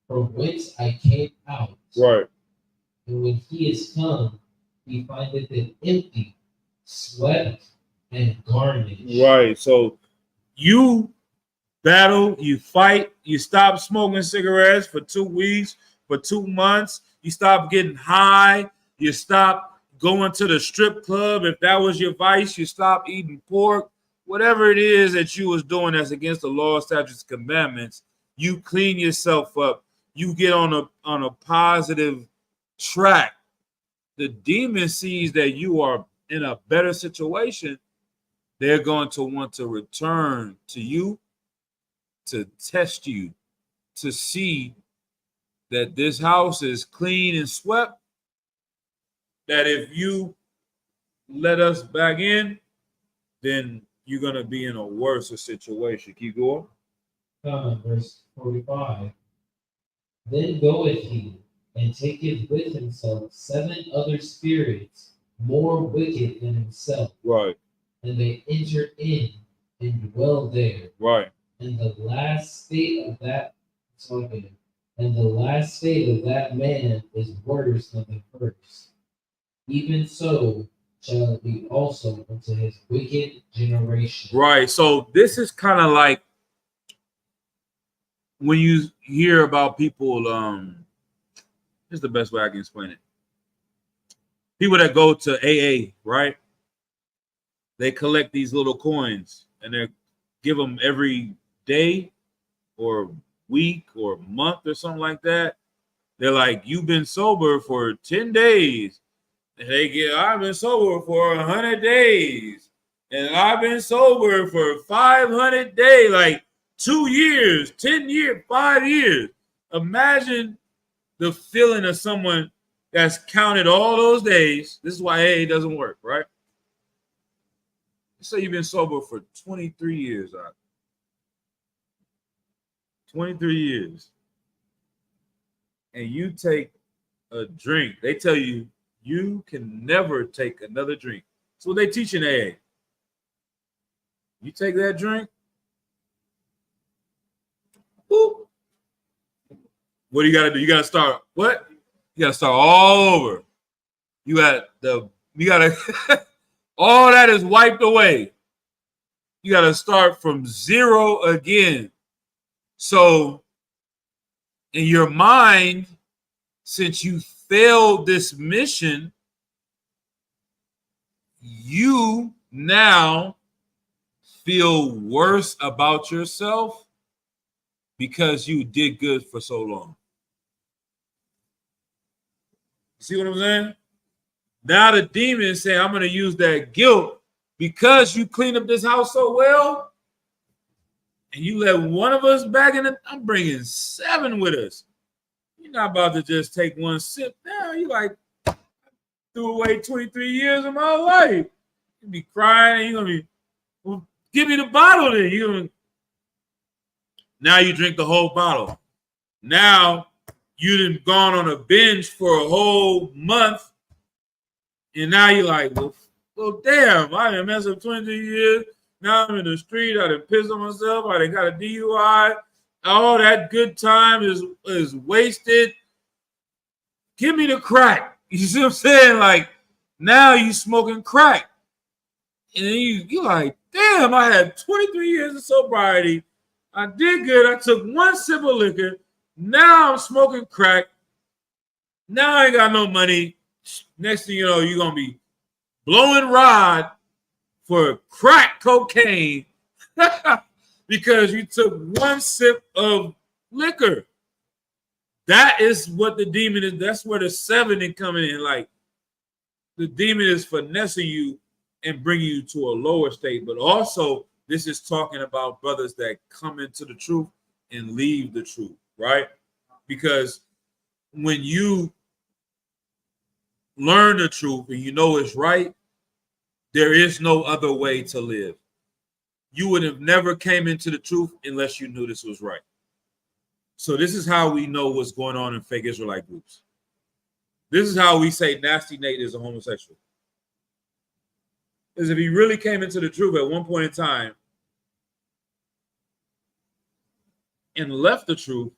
Speaker 2: from whence I came out.
Speaker 1: Right.
Speaker 2: And when he is come, he findeth it empty, swept, and garnished.
Speaker 1: Right. So you battle, you fight, you stop smoking cigarettes for 2 weeks, for 2 months, you stop getting high, you stop going to the strip club. If that was your vice, you stop eating pork. Whatever it is that you was doing that's against the law, statutes, commandments, you clean yourself up. You get on a positive track. The demon sees that you are in a better situation. They're going to want to return to you, to test you, to see that this house is clean and swept, that if you let us back in, then you're going to be in a worse situation. Keep going.
Speaker 2: Verse 45. Then goeth he, and taketh with himself 7 other spirits, more wicked than himself.
Speaker 1: Right.
Speaker 2: And they enter in and dwell there.
Speaker 1: Right.
Speaker 2: And the last state of that man is worse than the first. Even so shall it be also unto his wicked generation.
Speaker 1: Right. So this is kind of like when you hear about people, this is the best way I can explain it. People that go to AA, right? They collect these little coins and they give them every day or week or month or something like that. They're like, you've been sober for 10 days. And they get, I've been sober for 100 days. And I've been sober for 500 days, like 2 years, 10 years, 5 years. Imagine the feeling of someone that's counted all those days. This is why AA doesn't work, right? Say you've been sober for 23 years, 23 years. And you take a drink. They tell you, you can never take another drink. That's what they teach in AA. You take that drink, boop. What do you got to do? You got to start what? You got to start all over. You got to all that is wiped away. You got to start from zero again. So in your mind, since you failed this mission, you now feel worse about yourself because you did good for so long. See what I'm saying? Now the demon is saying, I'm going to use that guilt because you cleaned up this house so well and you let one of us back in it. I'm bringing 7 with us. You're not about to just take one sip. Now you like threw away 23 years of my life. You be crying. You're going to be, well, give me the bottle then. Now you drink the whole bottle. Now you done gone on a binge for a whole month. And now you're like, well, damn, I done messed up 23 years. Now I'm in the street. I done pissed on myself. I done got a DUI. All that good time is wasted. Give me the crack. You see what I'm saying? Like, now you smoking crack. And then you like, damn, I had 23 years of sobriety. I did good. I took one sip of liquor. Now I'm smoking crack. Now I ain't got no money. Next thing you know, you're going to be blowing rod for crack cocaine because you took one sip of liquor. That is what the demon is. That's where the 7 is coming in. Like, the demon is finessing you and bringing you to a lower state. But also, this is talking about brothers that come into the truth and leave the truth, right? Because when you learn the truth and you know it's right, there is no other way to live. You would have never came into the truth unless you knew this was right. So this is how we know what's going on in fake Israelite groups. This is how we say Nasty Nate is a homosexual. Because if he really came into the truth at one point in time and left the truth,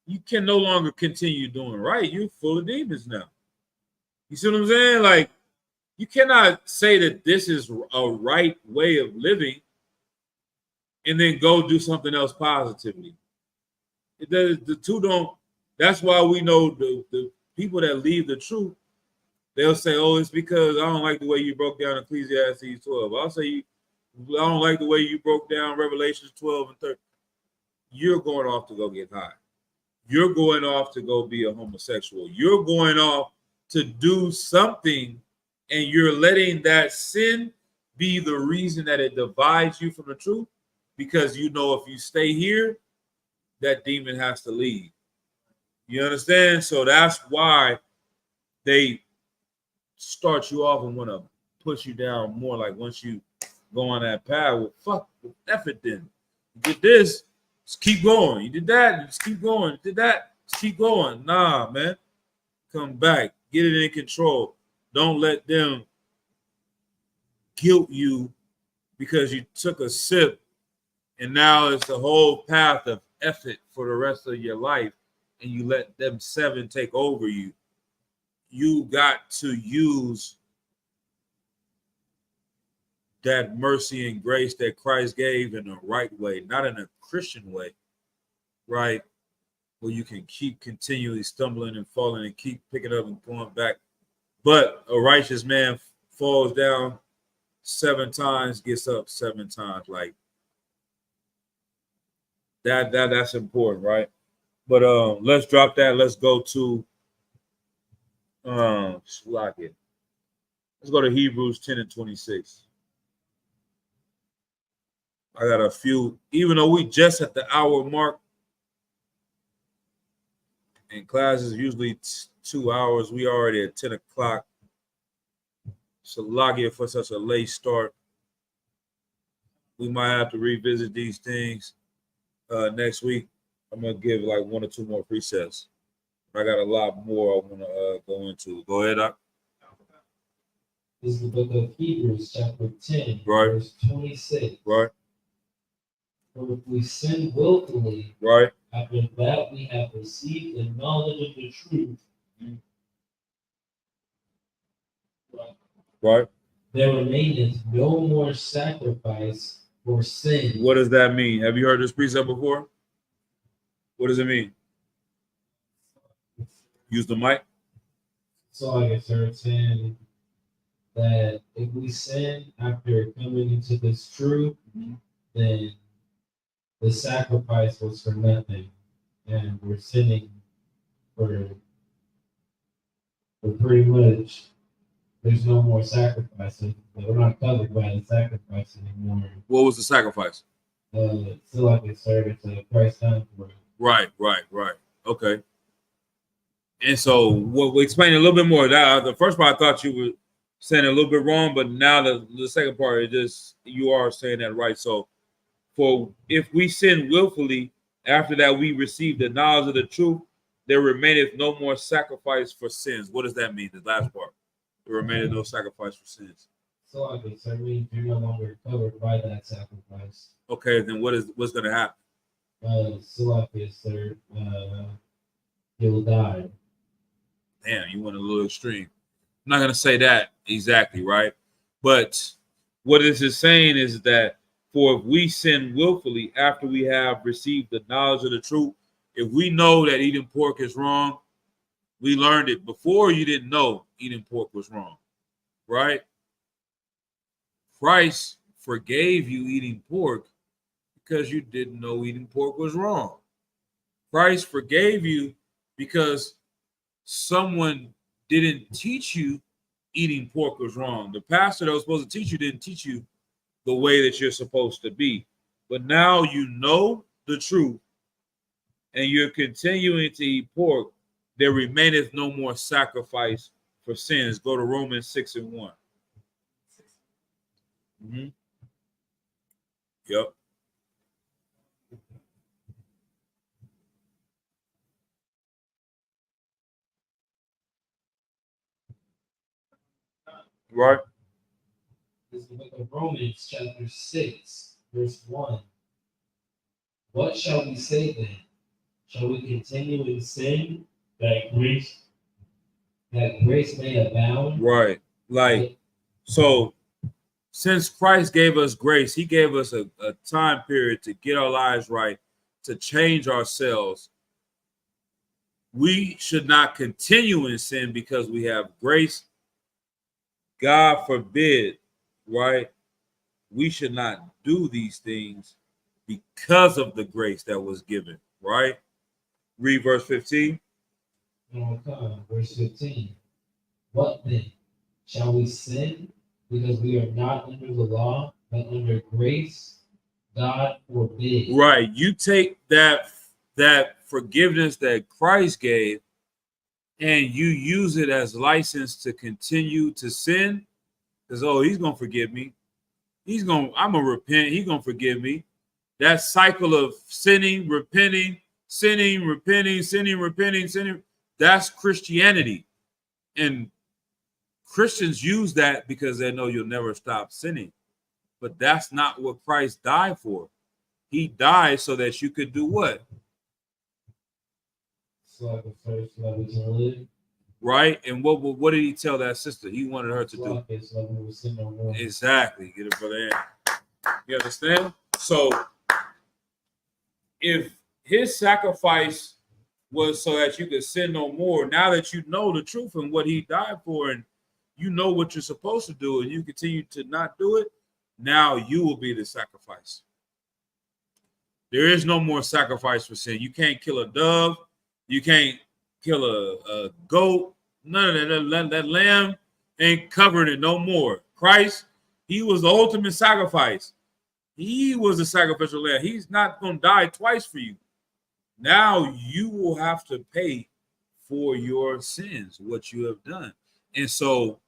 Speaker 1: you can no longer continue doing right. You're full of demons now. You see what I'm saying? Like, you cannot say that this is a right way of living and then go do something else positively. The two don't. That's why we know the people that leave the truth, they'll say, oh, it's because I don't like the way you broke down Ecclesiastes 12. I'll say, I don't like the way you broke down Revelations 12 and 13. You're going off to go get high. You're going off to go be a homosexual. You're going off to do something, and you're letting that sin be the reason that it divides you from the truth, because you know if you stay here, that demon has to leave. You understand? So that's why they start you off and want to push you down more. Like, once you go on that path, well, fuck, F it then. You did this, just keep going. You did that, just keep going. You did that, just keep going. Nah, man. Come back. Get it in control. Don't let them guilt you because you took a sip and now it's the whole path of effort for the rest of your life, and you let them 7 take over you. You got to use that mercy and grace that Christ gave in the right way, not in a Christian way, right? Where you can keep continually stumbling and falling and keep picking up and going back. But a righteous man falls down 7 times, gets up 7 times. Like, that's important, right? But let's drop that. Let's go to let's go to Hebrews 10 and 26. I got a few, even though we just at the hour mark, and class is usually 2 hours. We already at 10 o'clock. Salagia for such a late start. We might have to revisit these things next week. I'm gonna give like 1 or 2 more precepts. I got a lot more I want to go into. Go ahead, Doc.
Speaker 2: This is the book of Hebrews, chapter 10,
Speaker 1: right.
Speaker 2: Verse 26.
Speaker 1: Right.
Speaker 2: For if we sin willfully,
Speaker 1: right,
Speaker 2: after that we have received the knowledge of the truth,
Speaker 1: right,
Speaker 2: there remaineth no more sacrifice for sin.
Speaker 1: What does that mean? Have you heard this precept before? What does it mean? Use the mic.
Speaker 2: So like it's saying that if we sin after coming into this truth, then the sacrifice was for nothing, and we're sinning for pretty much. There's no more sacrifice. We're not covered by the sacrifice anymore.
Speaker 1: What was the sacrifice?
Speaker 2: Still like a service to Christ time for it.
Speaker 1: Right. Okay. And so, we'll explain a little bit more. That the first part I thought you were saying a little bit wrong, but now the second part is just you are saying that right. So, for if we sin willfully, after that we receive the knowledge of the truth, there remaineth no more sacrifice for sins. What does that mean? The last part. There remaineth no sacrifice for sins.
Speaker 2: So like it means you're no longer covered by that sacrifice.
Speaker 1: Okay, then what's going to happen?
Speaker 2: Salafius, sir, you'll die.
Speaker 1: Damn, you went a little extreme. I'm not going to say that exactly, right? But what this is saying is that for if we sin willfully after we have received the knowledge of the truth, if we know that eating pork is wrong, we learned it before you didn't know eating pork was wrong, right? Christ forgave you eating pork because you didn't know eating pork was wrong. Christ forgave you because someone didn't teach you eating pork was wrong. The pastor that was supposed to teach you didn't teach you the way that you're supposed to be. But now you know the truth and you're continuing to eat pork, there remaineth no more sacrifice for sins. Go to Romans 6:1. Mm-hmm. Yep. Right.
Speaker 2: This is the book of Romans, chapter 6, verse 1. What shall we say then? Shall we continue in sin that grace may abound?
Speaker 1: Right. Like, so since Christ gave us grace, he gave us a time period to get our lives right, to change ourselves. We should not continue in sin because we have grace. God forbid, right? We should not do these things because of the grace that was given, right? Read verse 15.
Speaker 2: Verse 15. What then? Shall we sin because we are not under the law, but under grace? God forbid.
Speaker 1: Right. You take that forgiveness that Christ gave and you use it as license to continue to sin, because he's gonna forgive me. I'm gonna repent, he's gonna forgive me. That cycle of sinning, repenting, sinning, repenting, sinning, repenting, sinning, that's Christianity. And Christians use that because they know you'll never stop sinning. But that's not what Christ died for. He died so that you could do what? Right? And what did he tell that sister? He wanted her to do. Exactly. Get it, brother. You understand? So if his sacrifice was so that you could sin no more, now that you know the truth and what he died for, and you know what you're supposed to do, and you continue to not do it, now you will be the sacrifice. There is no more sacrifice for sin. You can't kill a dove. You can't kill a goat. None of that. That lamb ain't covered it no more. Christ, he was the ultimate sacrifice. He was the sacrificial lamb. He's not going to die twice for you. Now you will have to pay for your sins, what you have done. And so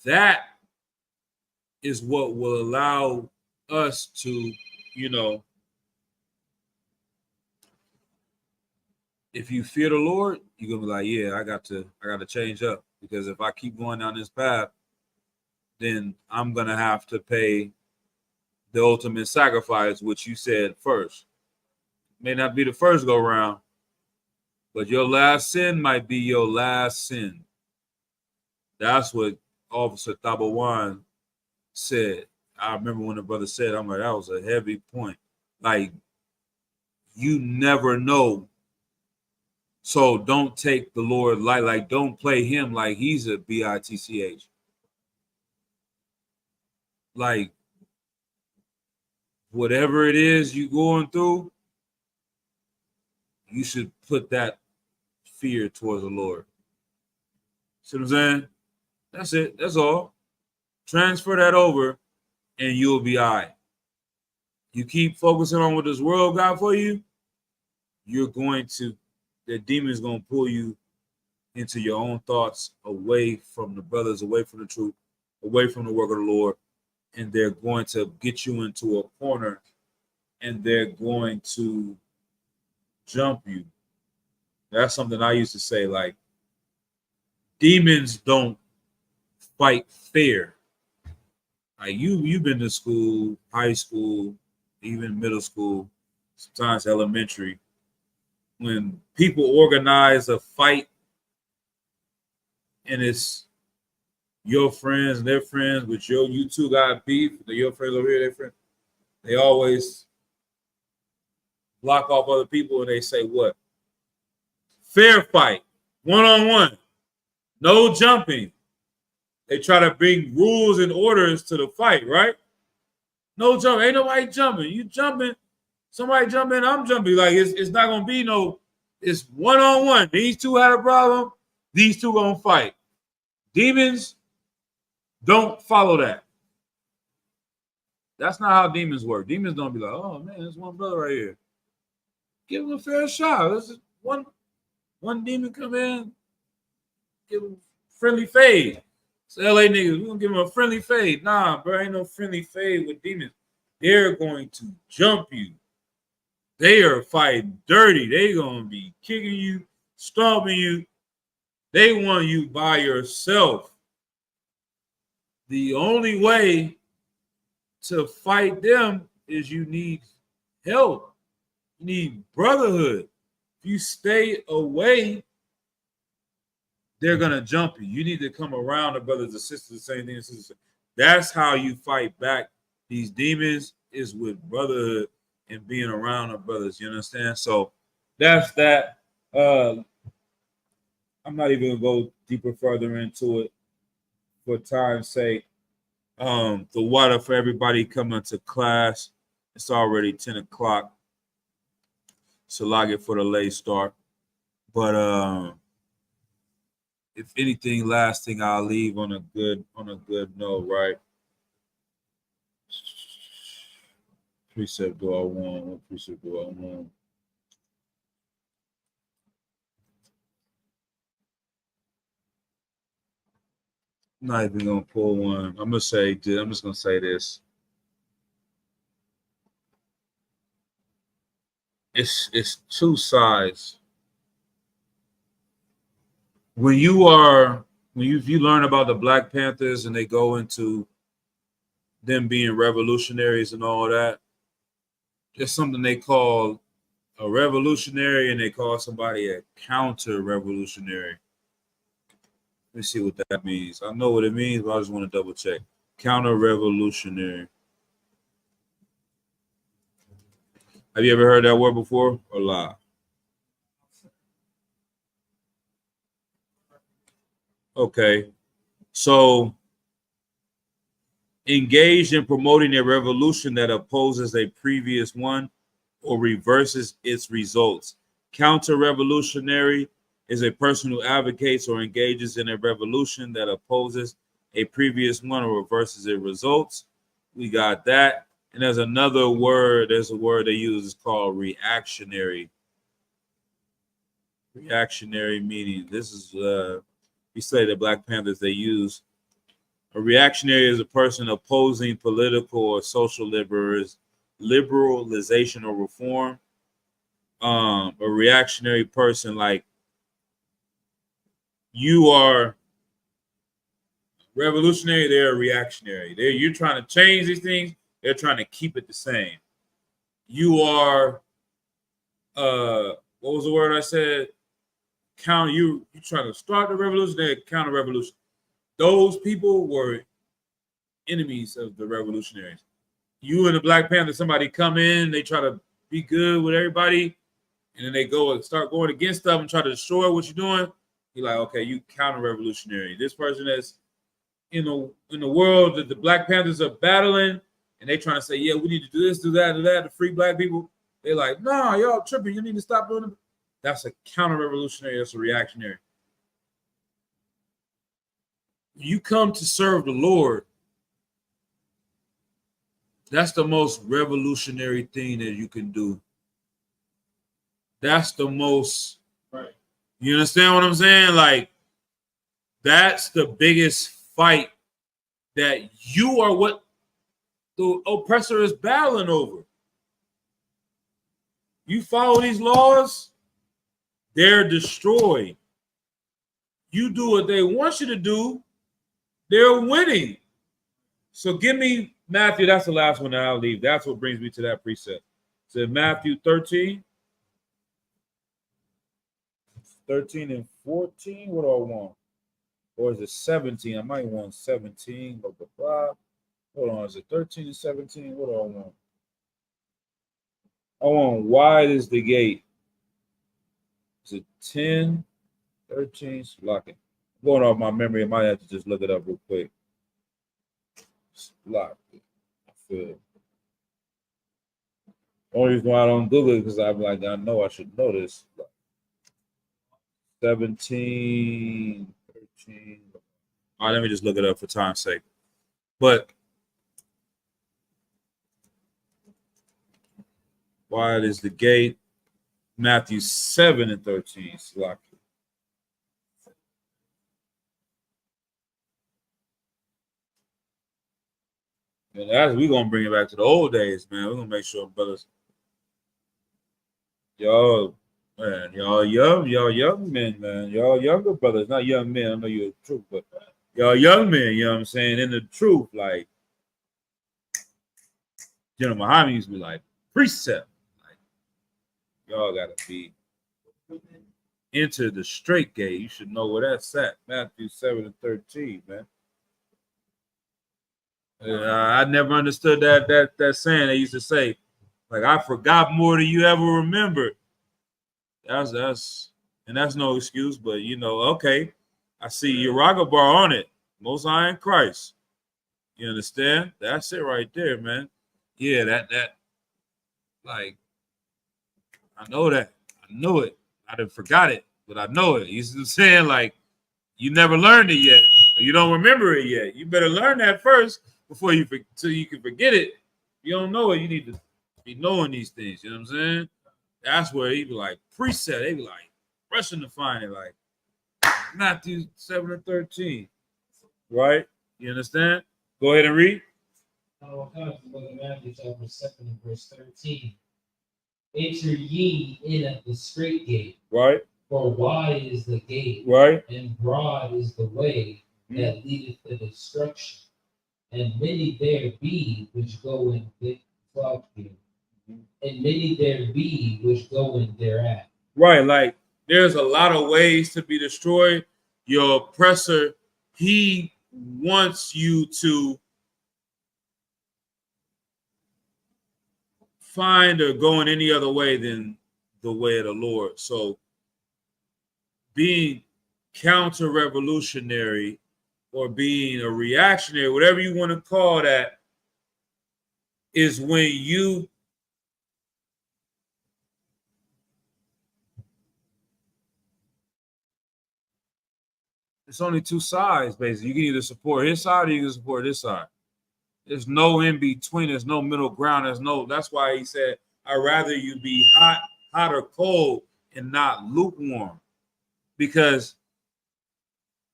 Speaker 1: that is what will allow us to, if you fear the Lord, you're gonna be like, yeah, I got to change up, because if I keep going down this path, then I'm gonna have to pay the ultimate sacrifice, which you said first. May not be the first go round, but your last sin might be your last sin. That's what Officer Tabawan said. I remember when the brother said, I'm like, that was a heavy point. Like, you never know. So don't take the Lord like don't play him like he's a bitch. Like, whatever it is you going through, you should put that fear towards the Lord. See what I'm saying? That's it. That's all. Transfer that over and you'll be all right. You keep focusing on what this world got for you, the demon's going to pull you into your own thoughts, away from the brothers, away from the truth, away from the work of the Lord. And they're going to get you into a corner and they're going to jump you. That's something I used to say, like, demons don't fight fair. Like, you've been to school, high school, even middle school. sometimes elementary, when people organize a fight and it's your friends and their friends, with you two got beef, your friends over here, their friends, they always block off other people and they say what? Fair fight, one-on-one, no jumping. They try to bring rules and orders to the fight, right? No jumping. Ain't nobody jumping. You jumping, somebody jumping, I'm jumping. Like it's not gonna be no, it's one-on-one. These two had a problem, these two gonna fight. Demons don't follow that. That's not how demons work. Demons don't be like, oh man, there's one brother right here. Give him a fair shot. This is one demon come in, give him friendly fade. So LA niggas, we're gonna give him a friendly fade. Nah, bro, ain't no friendly fade with demons. They're going to jump you. They are fighting dirty. They gonna be kicking you, stomping you. They want you by yourself. The only way to fight them is you need help. You need brotherhood. If you stay away, they're gonna jump you. You need to come around the brothers and sisters, the same thing. That's how you fight back these demons, is with brotherhood and being around the brothers. You understand? So that's that. I'm not even gonna go deeper further into it for time's sake. The water for everybody coming to class. It's already 10 o'clock. So log it for the late start. But if anything, last thing I'll leave on a good note, right? Precept do I want? What precept do I want? I'm not even gonna pull one. I'm just gonna say this. It's two sides. When you learn about the Black Panthers and they go into them being revolutionaries and all that, there's something they call a revolutionary and they call somebody a counter-revolutionary. Let me see what that means. I know what it means, but I just want to double check. Counter-revolutionary. Have you ever heard that word before or lie? Okay. So engaged in promoting a revolution that opposes a previous one or reverses its results. Counter-revolutionary is a person who advocates or engages in a revolution that opposes a previous one or reverses its results. We got that. And there's another word, there's a word they use called reactionary. Reactionary meaning, this is, we say the Black Panthers, they use. A reactionary is a person opposing political or social liberalization or reform. A reactionary person, like you are revolutionary, they're a reactionary. You're trying to change these things, they're trying to keep it the same. You are, what was the word I said? You're trying to start the revolution, they're counter-revolution. Those people were enemies of the revolutionaries. You and the Black Panthers, somebody come in, they try to be good with everybody, and then they go and start going against stuff and try to destroy what you're doing. You're like, okay, you counter-revolutionary. This person that's in the world that the Black Panthers are battling, and they trying to say, yeah, we need to do this, do that, to free Black people. They're like, no, y'all tripping. You need to stop doing it. That's a counter-revolutionary. That's a reactionary. You come to serve the Lord, that's the most revolutionary thing that you can do. That's the most, right. You understand what I'm saying? Like, that's the biggest fight that you are what the oppressor is battling over. You follow these laws, they're destroyed. You do what they want you to do, they're winning. So give me Matthew, that's the last one that I'll leave. That's what brings me to that precept. Is it Matthew 13? 13 and 14? What do I want? Or is it 17? I might want 17. Blah, blah, blah. Hold on. Is it 13 and 17? What do I want? I want wide is the gate. Is it 10, 13? Lock it. Going off my memory, I might have to just look it up real quick. Lock it. I feel. Only reason why I don't Google it because I'm like, I know I should know this. 17, 13. All right, let me just look it up for time's sake. But wide is the gate. Matthew 7 and 13. Lock it. And as we're gonna bring it back to the old days, man. We're gonna make sure brothers, y'all young men, man. Y'all younger brothers, not young men. I know you're the truth, but y'all young men, you know what I'm saying? In the truth, like General Muhammad used to be like, precept. Like, y'all gotta be enter the straight gate. You should know where that's at. Matthew 7 and 13, man. I never understood that saying they used to say, like, I forgot more than you ever remembered. That's no excuse, but you know, okay. I see Uraga bar on it. Most High in Christ. You understand? That's it right there, man. Yeah, that like I know that. I know it. I done forgot it, but I know it. He's saying, like, you never learned it yet. Or you don't remember it yet. You better learn that first before so you can forget it. If you don't know it, you need to be knowing these things. You know what I'm saying? That's where he be like, precept. They be like, rushing to find it, like Matthew 7 and 13. Right? You understand? Go ahead and read.
Speaker 2: Matthew chapter 7 and verse 13. Enter ye in at the straight gate.
Speaker 1: Right.
Speaker 2: For wide is the gate.
Speaker 1: Right.
Speaker 2: And broad is the way that leadeth to destruction. And many there be which go in and many there be which go in thereat. Right,
Speaker 1: like there's a lot of ways to be destroyed. Your oppressor, he wants you to find or go in any other way than the way of the Lord. So being counter-revolutionary or being a reactionary, whatever you want to call that, is when you it's only two sides, basically. You can either support his side or you can support this side. There's no in between. There's no middle ground. That's why he said, I'd rather you be hot or cold and not lukewarm. Because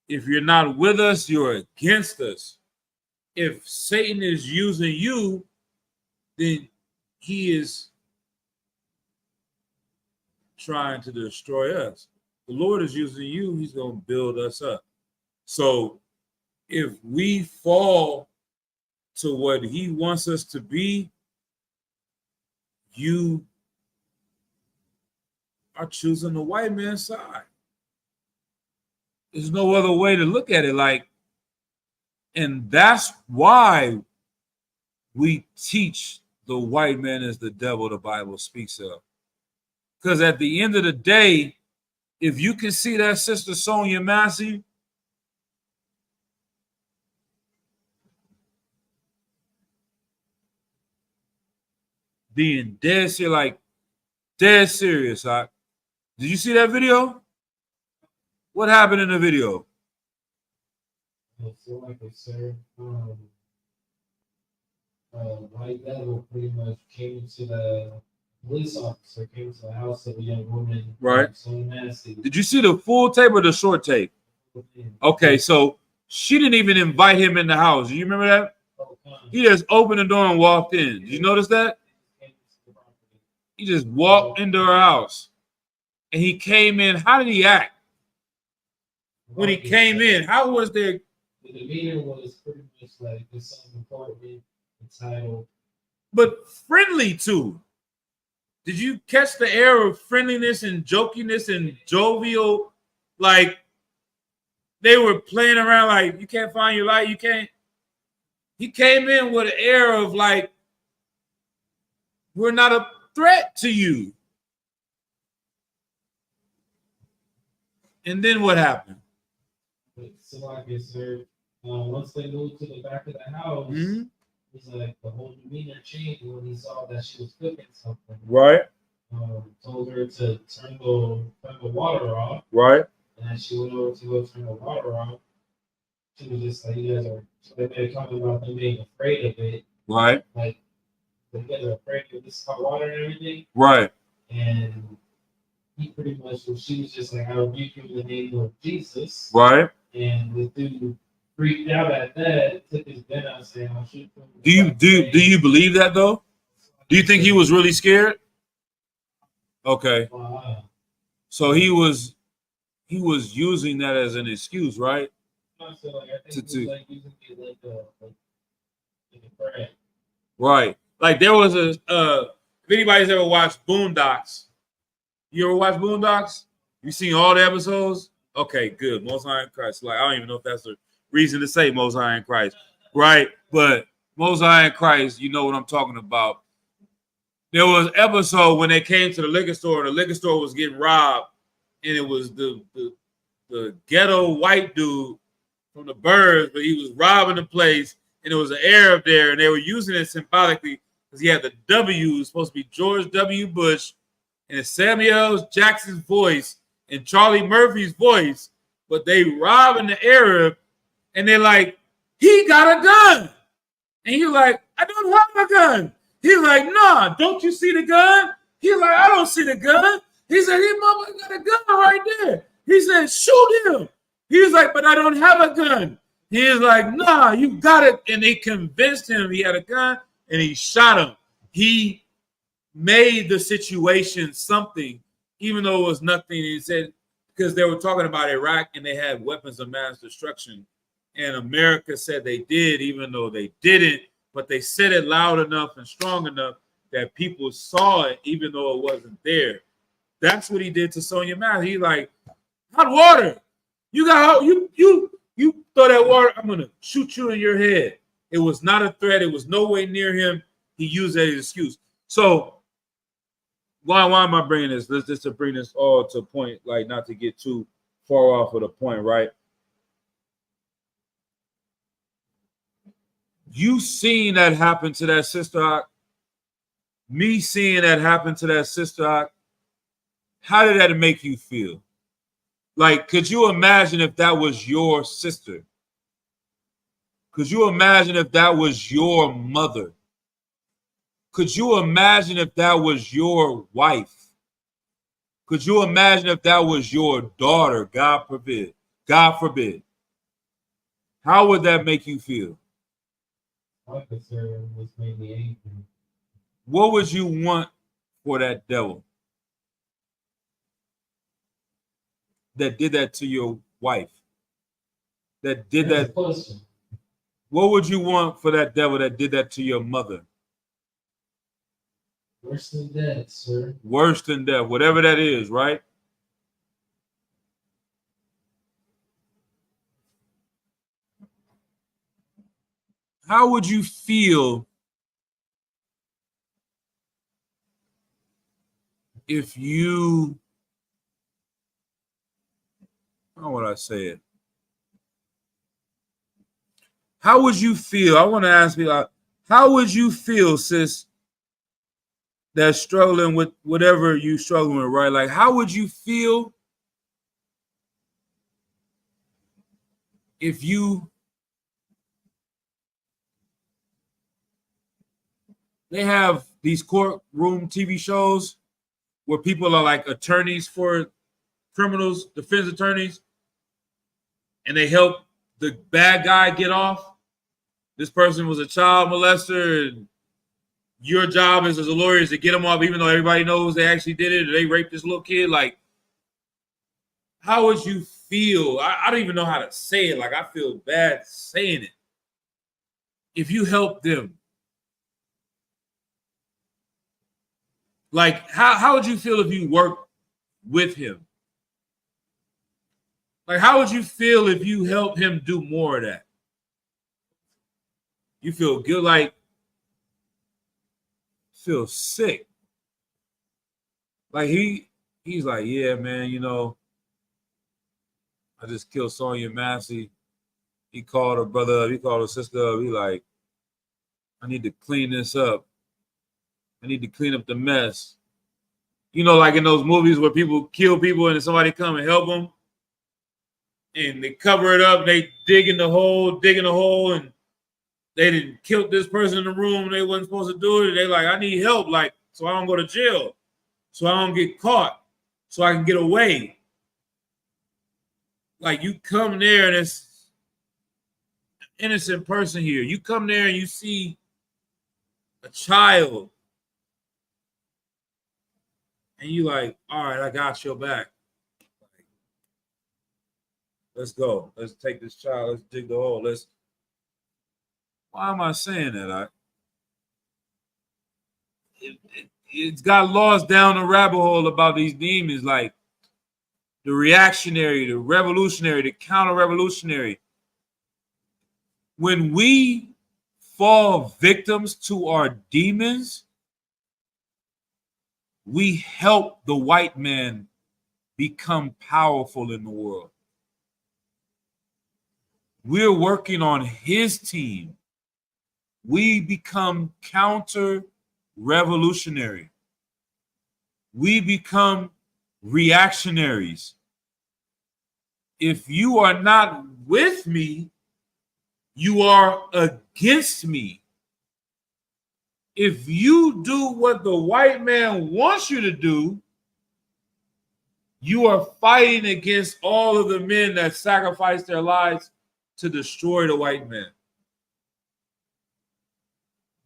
Speaker 1: if you're not with us, you're against us. If Satan is using you, then he is trying to destroy us. The Lord is using you, he's going to build us up. So if we fall to what he wants us to be, you are choosing the white man's side. There's no other way to look at it. And that's why we teach the white man is the devil the Bible speaks of. Because at the end of the day, if you can see that Sister Sonia Massey, being dead serious, like dead serious. Did you see that video? What happened in the video?
Speaker 2: So like I said, white devil pretty much came to the police officer, came to the house of a young woman.
Speaker 1: Right.
Speaker 2: So nasty.
Speaker 1: Did you see the full tape or the short tape? Okay, so she didn't even invite him in the house. Do you remember that? He just opened the door and walked in. Did you notice that? He just walked into her house. And he came in. How did he act? When he came in, how was there?
Speaker 2: The demeanor was pretty much like there's something important, entitled.
Speaker 1: But friendly too. Did you catch the air of friendliness and jokiness and jovial? Like they were playing around like, you can't find your light, you can't. He came in with an air of like, we're not a threat to you. And then what happened?
Speaker 2: So like I said, once they moved to the back of the house, it's like the whole demeanor changed when he saw that she was cooking something.
Speaker 1: Right.
Speaker 2: Told her to turn the water off.
Speaker 1: Right.
Speaker 2: And as she went over to go turn the water off, she was just like, you guys are, so they were talking about them being afraid of it.
Speaker 1: Right.
Speaker 2: Like, you guys are afraid of this hot water and everything.
Speaker 1: Right.
Speaker 2: And he pretty much, she was just like, I rebuke you in the name of Jesus.
Speaker 1: Right.
Speaker 2: And the dude freaked out at that, took his gun out, saying, I'll shoot him.
Speaker 1: Do you believe that though? Do you think he was really scared? Okay.
Speaker 2: Wow.
Speaker 1: So he was using that as an excuse, right?
Speaker 2: So like, I think he was like using it like a friend.
Speaker 1: Right. Like there was a if anybody's ever watched Boondocks, you ever watch Boondocks? You seen all the episodes? Okay, good. Most High in Christ. Like I don't even know if that's the reason to say Most High in Christ, right? But Most High in Christ, you know what I'm talking about. There was an episode when they came to the liquor store, and the liquor store was getting robbed, and it was the ghetto white dude from the Birds, but he was robbing the place, and it was an Arab there, and they were using it symbolically because he had the W, supposed to be George W. Bush, and it's Samuel Jackson's voice and Charlie Murphy's voice, but they robbing the Arab, and they're like, he got a gun. And you're like, I don't have a gun. He's like, nah, don't you see the gun? He's like, I don't see the gun. He said, his mama got a gun right there. He said, shoot him. He's like, but I don't have a gun. He's like, nah, you got it. And they convinced him he had a gun, and he shot him. He made the situation something, even though it was nothing. He said, because they were talking about Iraq, and they had weapons of mass destruction. And America said they did, even though they didn't. But they said it loud enough and strong enough that people saw it, even though it wasn't there. That's what he did to Sonya Math. He like, hot water. You got you throw that water, I'm gonna shoot you in your head. It was not a threat. It was no way near him. He used that as an excuse. So why am I bringing this? Let's just to bring this all to a point, like not to get too far off of the point, right? You seen that happen to that sister. Me seeing that happen to that sister. How did that make you feel? Like, could you imagine if that was your sister? Could you imagine if that was your mother? Could you imagine if that was your wife? Could you imagine if that was your daughter? God forbid. God forbid. How would that make you feel?
Speaker 2: My concern was mainly angry.
Speaker 1: What would you want for that devil that did that to your wife? That did that?
Speaker 2: Question.
Speaker 1: What would you want for that devil that did that to your mother?
Speaker 2: Worse than death, sir.
Speaker 1: Worse than death, whatever that is, right? How would you feel if you, how would I say it? How would you feel? I want to ask you, how would you feel, sis, that's struggling with whatever you're struggling with, right? Like, how would you feel if they have these courtroom TV shows where people are like attorneys for criminals, defense attorneys, and they help the bad guy get off. This person was a child molester, and your job as a lawyer is to get them off, even though everybody knows they actually did it or they raped this little kid. Like, how would you feel? I don't even know how to say it. Like, I feel bad saying it. If you help them, Like, how would you feel if you worked with him? Like, how would you feel if you helped him do more of that? You feel good, like, feel sick. Like, he's like, yeah, man, you know, I just killed Sonya Massey. He called her brother up, he called her sister up. He like, I need to clean this up. I need to clean up the mess. You know, like in those movies where people kill people and somebody come and help them, and they cover it up, they digging the hole, and they didn't kill this person in the room. They wasn't supposed to do it. They like, I need help, like, so I don't go to jail, so I don't get caught, so I can get away. Like, you come there and it's an innocent person here. You come there and you see a child, and you like, all right, I got your back. Like, let's go. Let's take this child. Let's dig the hole. Why am I saying that? It's got lost down the rabbit hole about these demons, like the reactionary, the revolutionary, the counter-revolutionary. When we fall victims to our demons, we help the white man become powerful in the world. We're working on his team. We become counter-revolutionary. We become reactionaries. If you are not with me, you are against me. If you do what the white man wants you to do, you are fighting against all of the men that sacrificed their lives to destroy the white man.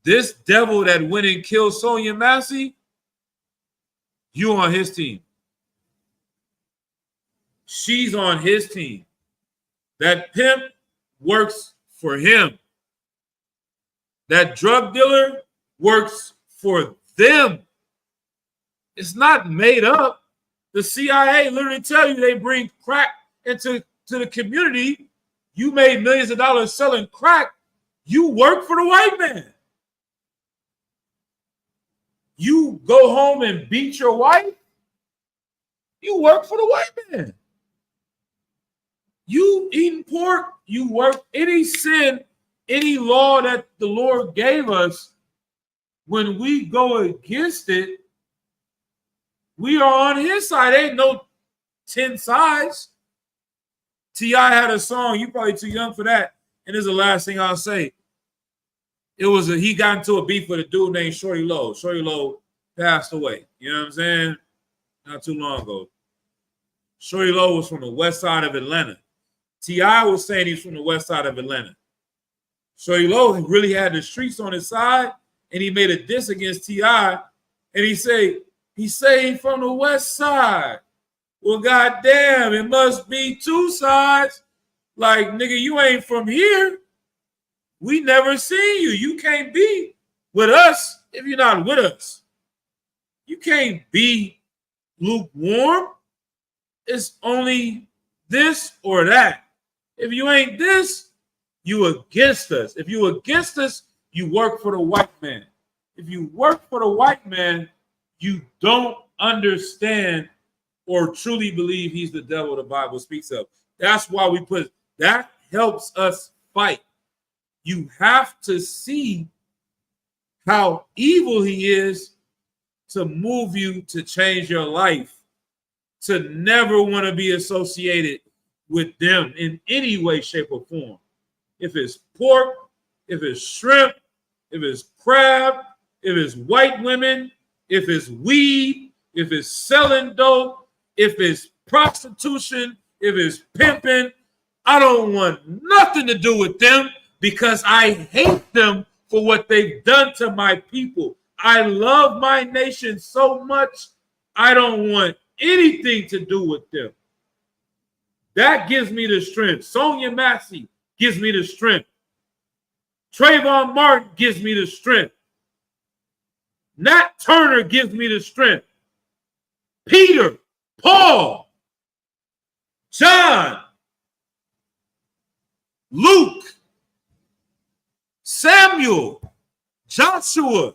Speaker 1: This devil that went and killed Sonya Massey, you on his team. She's on his team. That pimp works for him. That drug dealer works for them. It's not made up. The CIA literally tell you they bring crack into the community. You made millions of dollars selling crack. You work for the white man. You go home and beat your wife. You work for the white man. You eating pork. You work any sin, any law that the Lord gave us. When we go against it, we are on his side. Ain't no 10 sides. T.I. had a song. You probably too young for that. And this is the last thing I'll say. He got into a beef with a dude named Shorty Lowe. Shorty Lowe passed away. You know what I'm saying? Not too long ago. Shorty Lowe was from the west side of Atlanta. T.I. was saying he's from the west side of Atlanta. Shorty Lowe really had the streets on his side, and he made a diss against T.I. And he say he's from the west side. Well, goddamn, it must be two sides. Like, nigga, you ain't from here. We never seen you. You can't be with us if you're not with us. You can't be lukewarm. It's only this or that. If you ain't this, you against us. If you against us, you work for the white man. If you work for the white man, you don't understand or truly believe he's the devil the Bible speaks of. That's why we put that helps us fight. You have to see how evil he is to move you to change your life, to never want to be associated with them in any way, shape, or form. If it's pork, if it's shrimp, if it's crab, if it's white women, if it's weed, if it's selling dope, if it's prostitution, if it's pimping, I don't want nothing to do with them because I hate them for what they've done to my people. I love my nation so much, I don't want anything to do with them. That gives me the strength. Sonya Massey gives me the strength. Trayvon Martin gives me the strength. Nat Turner gives me the strength. Peter, Paul, John, Luke, Samuel, Joshua,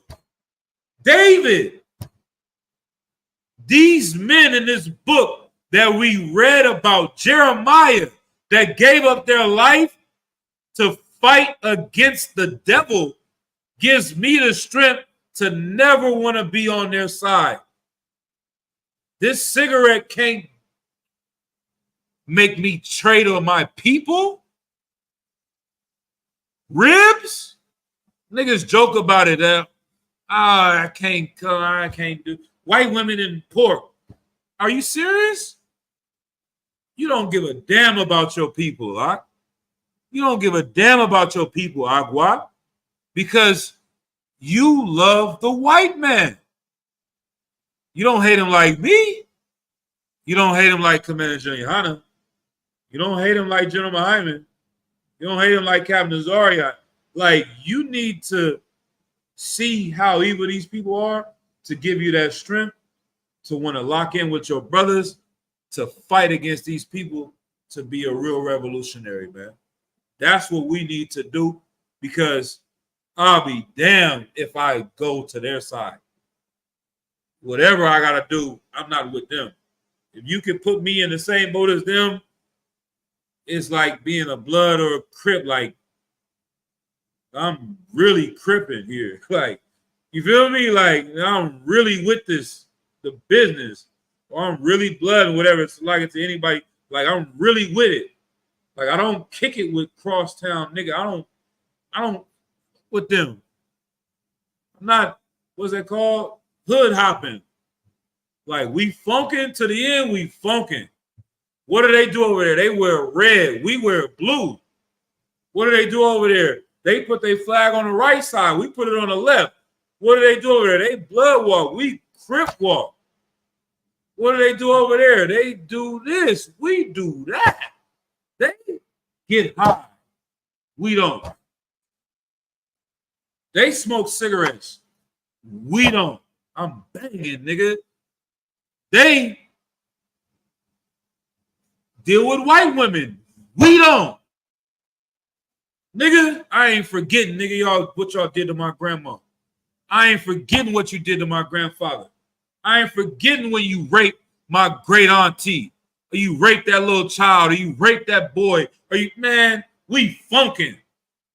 Speaker 1: David. These men in this book that we read about, Jeremiah, that gave up their life to fight against the devil, gives me the strength to never want to be on their side. This cigarette can't make me traitor my people. Ribs? Niggas joke about it. I can't do. White women and pork. Are you serious? You don't give a damn about your people, huh? You don't give a damn about your people, Agua, because you love the white man. You don't hate him like me. You don't hate him like Commander Junior Hanna. You don't hate him like General Hyman. You don't hate him like Captain Zaria. Like, you need to see how evil these people are to give you that strength to want to lock in with your brothers, to fight against these people, to be a real revolutionary, man. That's what we need to do, because I'll be damned if I go to their side. Whatever I got to do, I'm not with them. If you can put me in the same boat as them, it's like being a blood or a crip. Like, I'm really cripping here. Like, you feel me? Like, I'm really with the business, or I'm really blood and whatever it's like it to anybody. Like, I'm really with it. Like, I don't kick it with crosstown nigga. I don't with them. I'm not, what's that called? Hood hopping. Like, we funking to the end, we funking. What do they do over there? They wear red. We wear blue. What do they do over there? They put their flag on the right side. We put it on the left. What do they do over there? They blood walk. We crip walk. What do they do over there? They do this. We do that. They get high. We don't. They smoke cigarettes. We don't. I'm banging, nigga. They deal with white women. We don't. Nigga, I ain't forgetting, nigga, y'all, what y'all did to my grandma. I ain't forgetting what you did to my grandfather. I ain't forgetting when you raped my great auntie, or you raped that little child, or you raped that boy, or you, man, we funking.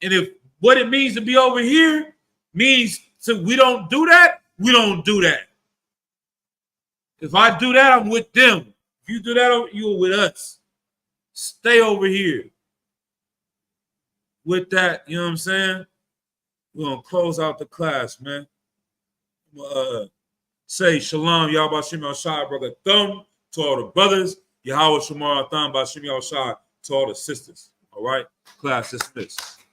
Speaker 1: And if what it means to be over here means to we don't do that, we don't do that. If I do that, I'm with them. If you do that, you're with us. Stay over here. With that, you know what I'm saying? We're going to close out the class, man. Say shalom, Yahweh Shem Shai, brother thumb, to all the brothers. Yahweh Shamar Thumb, Bashim Shai, to all the sisters. All right? Class dismissed.